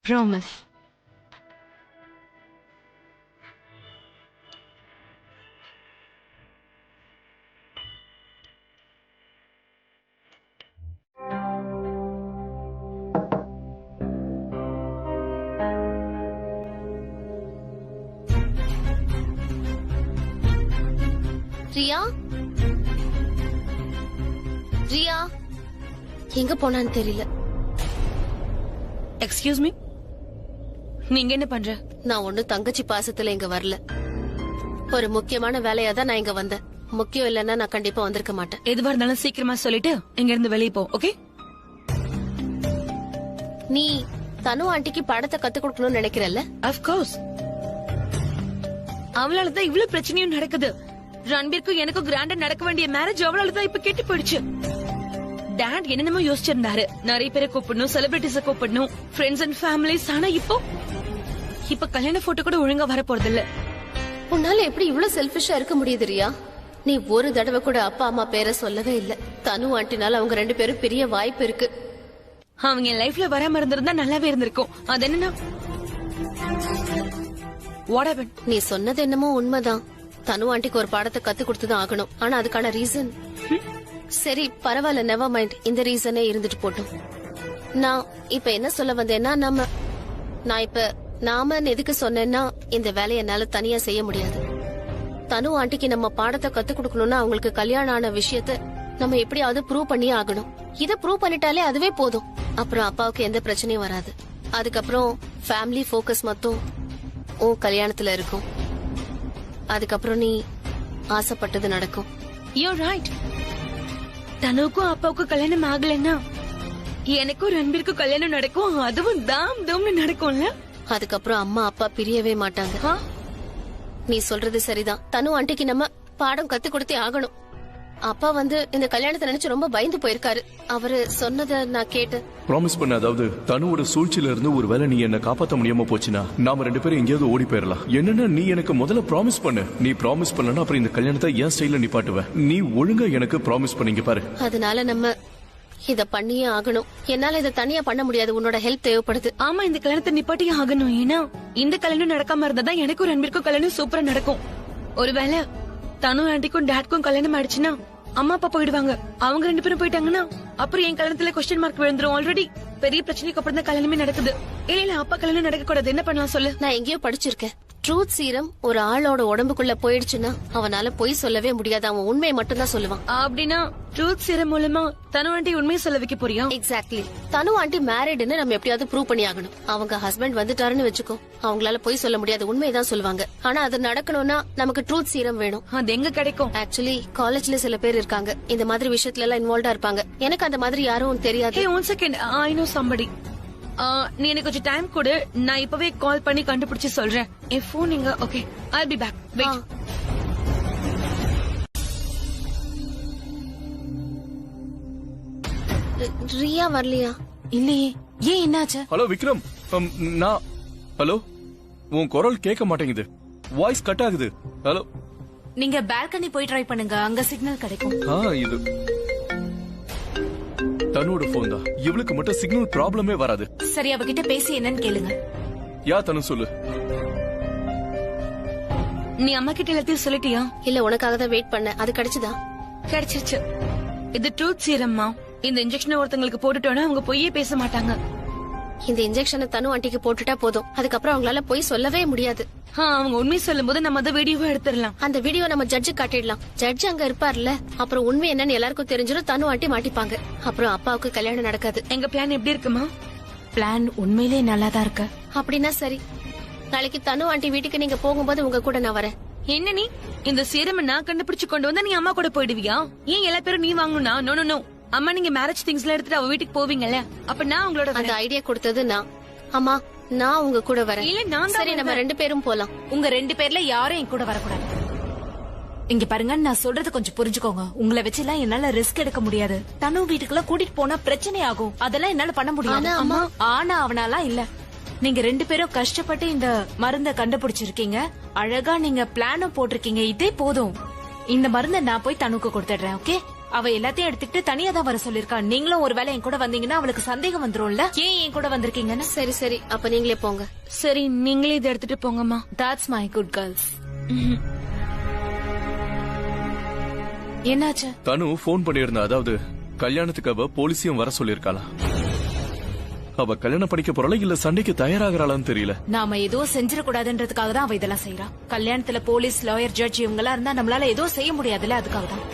ப்ராமிஸ். ரியா, ரியா எங்க போனான்னு தெரியல. எக்ஸ்கியூஸ் மீ, நீங்க என்ன பண்ற? நான் ஒண்ணு தங்கச்சி பாசத்துல இங்க வரல. ஒரு முக்கியமான வேலையா தான் நான் இங்க வந்தேன். முக்கியம் இல்லன்னா நான் கண்டிப்பா வந்திருக்க மாட்டேன். எதுவா இருந்தாலும் சீக்கிரமா சொல்லிட்டு இங்க இருந்து வெளியே போ, ஓகே? நீ தனு ஆண்டிக்கு படத்தை கத்து கொடுக்கணும்னு நினைக்கிறல்ல? Of course. அவளாலதான் இவ்வளவு பிரச்சனையும் நடக்குது. ரன்பீருக்கும் எனக்கும் கிராண்டா நடக்க வேண்டிய மேரேஜ் அவளாலதான் இப்ப கெட்டு போயிடுச்சு. டாட் என்னென்னமோ யோசிச்சிருந்தாரு. நிறைய பேரை கூப்பிடணும், செலிபிரிட்டிஸ கூப்பிடணும், ஃப்ரெண்ட்ஸ் அண்ட் ஃபேமிலிஸ். ஆனா இப்ப கல்யாண போட்டோ கூட ஒழுங்கா வர போறது இல்ல. உன்னால எப்படி இவ்வளவு செல்ஃபிஷா இருக்க முடியுது ரியா? நீ ஒரு தடவை கூட அப்பா அம்மா பேரை சொல்லவே இல்ல. தனு ஆண்டினால அவங்க 2 பேரும் பிரிய வாய்ப்பு இருக்கு. அவங்க என் லைஃப்ல வராம இருந்திருந்தா நல்லாவே இருந்திருக்கும். அது என்னன்னா, நீ சொன்னது என்னமோ உண்மைதான். தனு ஆண்டிக்கு ஒரு பாடத்தை கத்து கொடுத்துதான் ஆகணும். ஆனா அதுக்கான ரீசன் சரி பரவாயில்ல, நெவர் மைண்ட். இந்த ரீசனே இருந்துட்டு போட்டும். நான் இப்ப என்ன சொல்ல வந்தேன்னா, நாம எதுக்கு சொன்னேன்னா, இந்த வேலையை என்னால தனியா செய்ய முடியாது. தனு ஆண்டிக்கு நம்ம பாடத்தை கத்து கொடுக்கணும்னா அவங்களுக்கு கல்யாணம் ஆன விஷயத்த நம்ம எப்படியாவது ப்ரூவ் பண்ணியே ஆகணும். இத ப்ரூவ் பண்ணிட்டாலே அதுவே போதும். அப்புறம் அப்பாவுக்கு எந்த பிரச்சனையும் வராது. அதுக்கப்புறம் ஃபேமிலி ஃபோக்கஸ் மட்டும் ஓ கல்யாணத்துல இருக்கும். அதுக்கப்புறம் நீ ஆசைப்பட்டது நடக்கும். You right. தனுக்கும் அப்பாவுக்கும் கல்யாணம் ஆகலன்னா எனக்கும் ரன்வீருக்கும் கல்யாணம் நடக்கும். அதுவும் தாம் தம்னு நடக்கும்ல. அதுக்கப்புறம் அம்மா அப்பா பிரியவே மாட்டாங்க. நீ சொல்றது சரிதான். தனு ஆண்டிக்கு நம்ம பாடம் கத்து கொடுத்தே ஆகணும். அப்பா இந்த கல்யாணத்தை நினைச்சு ரொம்ப பயந்து போயிருக்காரு. அவரு சொன்னதை நான் கேட்டு ப்ராமிஸ் பண்ண, அதாவது தனுவோட சூழ்ச்சியில இருந்து ஒருவேளை நீ என்ன காப்பாத்த முடியாம போச்சுன்னா நாம 2 பேரும் எங்கேயாவது ஓடி போயிடலாம். என்னன்னா நீ எனக்கு முதல்ல ப்ராமிஸ் பண்ணு. நீ ப்ராமிஸ் பண்ணலன்னா அப்புறம் இந்த கல்யாணத்தை என் ஸ்டைல நிப்பாட்டுவ. நீ ஒழுங்கா எனக்கு ப்ராமிஸ் பண்ணீங்க பாரு. அதனால நம்ம இத பண்ணியே ஆகணும். என்னால இத தனியா பண்ண முடியாது. உன்னோட ஹெல்ப் தேவைப்படுது. ஆமா, இந்த கல்யாணத்தை நிப்பாட்டியே ஆகணும். ஏன்னா இந்த கல்யாணம் நடக்காம இருந்தாதான் எனக்கும் ரன்வீருக்கும் கல்யாணம் சூப்பரா நடக்கும். ஒருவேளை தனு ஆண்டிக்கும் டாட்க்கும் கல்யாணம் ஆயிடுச்சுன்னா அம்மா அப்பா போயிடுவாங்க. அவங்க 2 பேரும் போயிட்டாங்கன்னா அப்புறம் என் கல்யாணத்துல கொஸ்டின் மார்க் விழுந்துரும். ஆல்ரெடி பெரிய பிரச்சனைக்கு அப்புறம் தான் கல்யாணமே நடக்குது. இல்ல அப்பா கல்யாணம் நடக்க கூடாது. என்ன பண்ணலாம் சொல்லு? நான் எங்கேயோ படிச்சிருக்கேன். ட்ரூத் சீரம் ஒரு ஆளோட உடம்புக்குள்ள போயிடுச்சுன்னா அவனால பொய் சொல்லவே முடியாது. அவன் உண்மையை மட்டும் தான் சொல்லுவான். அப்படின்னா ட்ரூத் சீரம் மூலமா தனு ஆண்டி உண்மையை சொல்ல வைக்க போறியா? எக்ஸாக்ட்லி. தனு ஆண்டி மேரிட்னு நம்ம எப்படியாவது ப்ரூவ் பண்ணி ஆகணும். அவங்க ஹஸ்பண்ட் வந்துட்டாருன்னு வச்சுக்கோ, அவங்களால பொய் சொல்ல முடியாது. உண்மையதான் சொல்லுவாங்க. ஆனா அது நடக்கணும்னா நமக்கு ட்ரூத் சீரம் வேணும். அது எங்க கிடைக்கும்? ஆக்சுவலி காலேஜ்ல சில பேர் இருக்காங்க இந்த மாதிரி விஷயத்துல எல்லாம் இன்வால்வ்டா இருப்பாங்க. எனக்கு அந்த மாதிரி யாரும் தெரியாது. Hey, 1 second. I know somebody. நீ எனக்கு கொஞ்சம் டைம் கொடு. நான் இப்பவே கால் பண்ணி கண்டுபிடிச்சு சொல்றேன். என் போன் இங்க. Okay, I'll be back. Wait. Riya வரலையா? இல்லையே. ஏன் என்னாச்சு? ஹலோ விக்ரம், ஹலோ, உன் குரல் கேட்க மாட்டேங்குது. வாய்ஸ் கட் ஆகுது. ஹலோ, நீங்க பால்கனி போய் ட்ரை பண்ணுங்க, அங்க சிக்னல் கிடைக்கும். இது தனுவோட போன் தான். இவளுக்கு மட்டும் சிக்னல் ப்ராப்ளமே வராது. சரி, அவகிட்ட பேசி என்னன்னு கேளுங்க. யா தனு, சொல்லு. நீ அம்மா கிட்ட எல்லாத்தையும் சொல்லிட்டியா? இல்ல, உனக்காக தான் வெயிட் பண்ண. அது கிடைச்சதா? கிடைச்சிருச்சு. இது ட்ரூத் சீரம்மா. இந்த இன்ஜெக்ஷன் ஒருத்தங்களுக்கு போட்டுட்டோன்னா அவங்க பொய்யே பேச மாட்டாங்க. இந்த இன்ஜெக்ஷனை தனு ஆண்டிக்கு போட்டுட்டா போதும். அதுக்கப்புறம் அவங்களால பொய் சொல்லவே முடியாது. அவங்க உண்மை சொல்லும் போது நம்ம அந்த வீடியோவை எடுத்துடலாம். அந்த வீடியோ நம்ம ஜட்ஜு காட்டிடலாம். ஜட்ஜ் அங்க இருப்பார்ல, அப்புறம் உண்மை என்னன்னு எல்லாருக்கும் தெரிஞ்சிடும். தனு ஆண்டி மாட்டிப்பாங்க. அப்புறம் அப்பாவுக்கு கல்யாணம் நடக்காது. எங்க பிளான் எப்படி இருக்குமா? பிளான் உண்மையிலே நல்லாதான் இருக்கு. அப்படின்னா சரி, நாளைக்கு தனு ஆண்டி வீட்டுக்கு நீங்க போகும்போது உங்க கூட நான் வரேன். என்ன நீ இந்த சீரம் நான் கண்டுபிடிச்சு கொண்டு வந்தா நீ அம்மா கூட போயிடுவியா? ஏன் எல்லா பேரும் நீ வாங்கணும்னா? No no no. அம்மா நீங்க மேரேஜ் திங்ஸ் எல்லாம் எடுத்துட்டு அவ வீட்டுக்கு போவீங்கல்ல, அப்ப நான் உங்களோட அந்த ஐடியா கொடுத்தது நான். அம்மா, நான் உங்க கூட வரேன். இல்ல, நான் சரி, நம்ம 2 பேரும் போலாம். உங்க 2 பேர்ல யாரும் என் கூட வரக்கூடாது. இங்க பாருங்க, நான் சொல்றது கொஞ்சம் புரிஞ்சுக்கோங்க. உங்களை வச்செல்லாம் என்னால ரிஸ்க் எடுக்க முடியாது. தனு வீட்டுக்குள்ள கூட்டிட்டு போனா பிரச்சனை ஆகும். அதெல்லாம் என்னால பண்ண முடியாது. ஆனா அவனால இல்ல. நீங்க 2 பேரும் கஷ்டப்பட்டு இந்த மருந்த கண்டுபிடிச்சிருக்கீங்க. அழகா நீங்க பிளானும் போட்டிருக்கீங்க. இதே போதும். இந்த மருந்தை நான் போய் தனுக்கு கொடுத்துடுறேன். ஓகே? அவ எல்லாத்தையும் எடுத்துக்கிட்டு தனியா தான் வர சொல்லிருக்கா. நீங்களும் ஒருவேளை என் கூட வந்தீங்கன்னா அவளுக்கு சந்தேகம் வந்துரும்ல, ஏன் என் கூட வந்திருக்கீங்கன்னு. சரி சரி, அப்ப நீங்களே போங்க. சரி, நீங்களே இதை எடுத்துட்டு போங்கம்மா. That's my good girls. என்னாச்சு? தனு போன் பண்ணியிருந்தா. அதாவது கல்யாணத்துக்கு அவ போலீஸையும் வர சொல்லிருக்காளா? அவ கல்யாணம் பண்ணிக்க போறாளா இல்ல சண்டைக்கு தயாராகிறாளான்னு தெரியல. நாம ஏதோ செஞ்சிடக்கூடாதுன்றதுக்காக தான் அவ இதெல்லாம் செய்யறா. கல்யாணத்துல போலீஸ், லாயர், ஜட்ஜ் இவங்க எல்லாம் இருந்தா நம்மளால ஏதோ செய்ய முடியாதுல்ல, அதுக்காக தான்.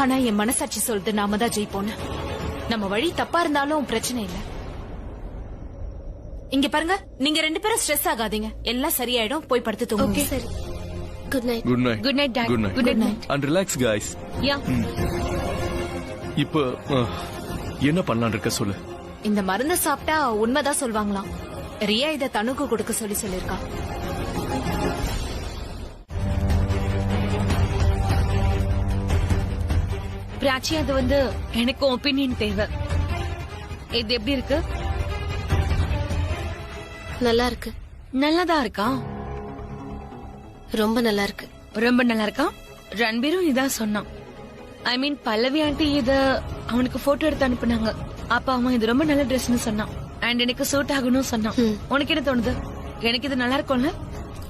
ஆனா என் மனசாட்சி சொல்லுது நாம தான் ஜெயிப்போன்னு. நம்ம வழி தப்பா இருந்தாலும் பிரச்சனை இல்ல. இங்க பாருங்க, நீங்க 2 பேரும் ஸ்ட்ரெஸ் ஆகாதீங்க. எல்லாம் சரியாயிடும். போய் படுத்து தூங்குங்க. சரி, good night. Good night. Good night dad. Good night. Good night. And relax guys. Yeah. இப்போ என்ன பண்ணலாம்னு இருக்க சொல்லு. இந்த மருந்து சாப்பிட்டா உண்மைதான் சொல்வாங்களாம். ரியா இத தனுக்கு கொடுக்க சொல்லிருக்கா. பிராச்சி, அது எனக்கு ஒப்பீனியன் தேவை. இது எப்படி இருக்கு? நல்லா இருக்கு. நல்லாதான் இருக்கா? ரொம்ப நல்லா இருக்கு. ரொம்ப நல்லா இருக்கா? ரன்பீரும் இதான் சொன்னான். ஐ மீன் பல்லவி ஆண்டி இத அவனுக்கு போட்டோ எடுத்து அனுப்புனாங்க. அப்ப அவன் இது ரொம்ப நல்ல ட்ரெஸ்னு சொன்னான். அண்ட் எனக்கு சூட் ஆகணும்னு சொன்னான். உனக்கு என்ன தோணுது? எனக்கு இது நல்லா இருக்கும்ல?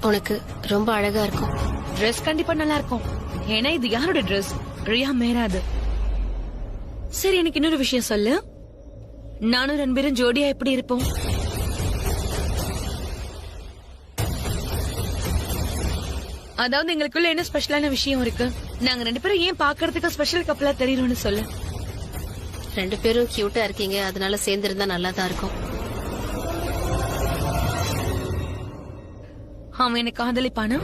உனக்கு ரொம்ப அழகா இருக்கும். ட்ரெஸ் கண்டிப்பா நல்லா இருக்கும். ஏன்னா இது யாரோட ட்ரெஸ்? ரியா மேராது. சரி, எனக்கு இன்னொரு விஷயம் சொல்லு. நானும் ரன்பீரும் ஜோடியா எப்படி இருப்போம்? அதாவது எங்களுக்குள்ள என்ன ஸ்பெஷலான விஷயம் இருக்கு? நாங்க 2 பேரும் ஏன் பாக்குறதுக்கு ஸ்பெஷல் கப்பலா தெரியும்னு சொல்லு. 2 பேரும் கியூட்டா இருக்கீங்க, அதனால சேர்ந்திருந்தா நல்லா தான் இருக்கும். அவன் என்ன காதலிப்பானா?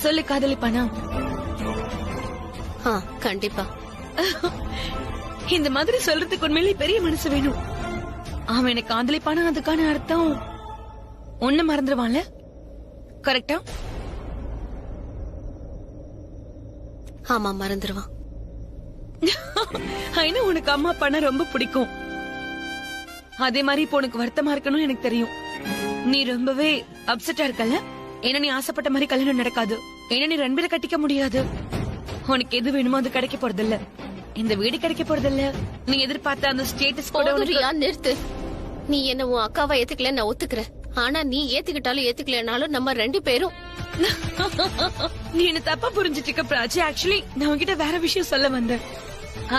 சொல்லு, காதலிப்பானா? கண்டிப்பா. இந்த மாதிரி சொல்றதுக்கு உண்மையிலே பெரிய மனசு வேணும். அவன் என்ன காதலிப்பானா, அதுக்கான அர்த்தம் ஒண்ணு மறந்துடுவான்ல, கரெக்டா? ஆமா, மறந்துடுவான். உனக்கு அம்மா அப்பானா ரொம்ப பிடிக்கும். அதே மாதிரி இப்போ உனக்கு வருத்தமா இருக்கணும்னு எனக்கு தெரியும். நீ ரொம்பவே அப்செட்டா இருக்கல. ஏன்னா நீ ஆசைப்பட்ட மாதிரி கல்யாணம் நடக்காது. ஏன்னா நீ ரன்பீரை கட்டிக்க முடியாது. உனக்கு எது வேணுமோ அது கிடைக்க போறதில்ல. இந்த வீடு கிடைக்க போறதில்ல. நீ எதிர்பார்த்த அந்த ஸ்டேட்டஸ் கூட நிறுத்து. நீ என்ன உன் அக்காவை ஏத்துக்கல, நான் ஒத்துக்கிறேன். ஆனா நீ ஏத்துக்கிட்டாலும் ஏத்துக்கலனாலும் நம்ம 2 பேரும். நீ என்ன தப்பா புரிஞ்சிட்டு இருக்க பிராச்சி. ஆக்சுவலி நான் உன்கிட்ட வேற விஷயம் சொல்ல வந்தேன்.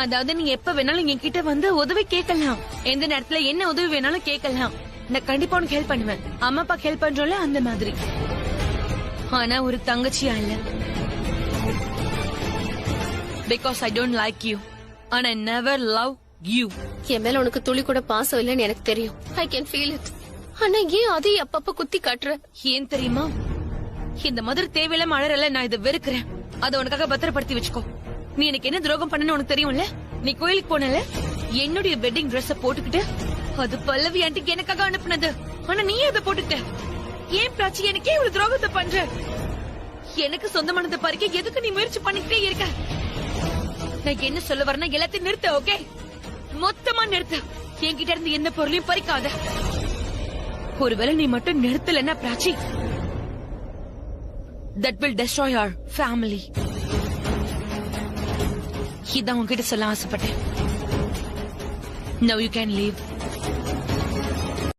அதாவது நீ எப்ப வேணாலும் என்கிட்ட வந்து உதவி கேட்கலாம். எந்த நேரத்துல என்ன உதவி வேணாலும் கேட்கலாம். நான் கண்டிப்பா உனக்கு ஹெல்ப் பண்ணுவேன். அம்மா அப்பா ஹெல்ப் பண்றோம்ல, அந்த மாதிரி. ஆனா ஒரு தங்கச்சியா இல்ல. Because I don't like you and I never love you. என் மேல உனக்கு துளி கூட பாசம் இல்லைன்னு எனக்கு தெரியும். I can feel it. ஆனா ஏன் அதை அப்பப்ப குத்தி காட்டுற? ஏன் தெரியுமா? இந்த மாதிரி தேவையில்லாம அழறல, நான் இதை வெறுக்கிறேன். அதை உனக்காக பத்திரப்படுத்தி வச்சுக்கோ. நீ எனக்கு என்ன துரோகம் பண்ணனு உனக்கு தெரியும்ல. நீ கோயிலுக்கு போனல, என்னுடைய வெட்டிங் ட்ரெஸ் போட்டுக்கிட்டு, அது பல்லவி ஆண்டிக்கு எனக்காக அனுப்புனது. ஆனா நீ அதை போட்டுக்கிட்ட. ஏன் பிராச்சி எனக்கே ஒரு துரோகத்தை பண்ற? எனக்கு சொந்தமானதை பறிக்க எதுக்கு நீ முயற்சி பண்ணிக்கிட்டே இருக்க? நான் என்ன சொல்ல வரேன்னா எல்லாத்தையும் நிறுத்த. ஓகே, மொத்தமா நிறுத்த. என்கிட்ட இருந்து எந்த பொருளையும் பறிக்காத. ஒருவேளை நீ மட்டும் நிறுத்தலன்னா Prachi, that will destroy our family. இதான் உன்கிட்ட சொல்ல ஆசைப்பட்டேன். Now you can leave.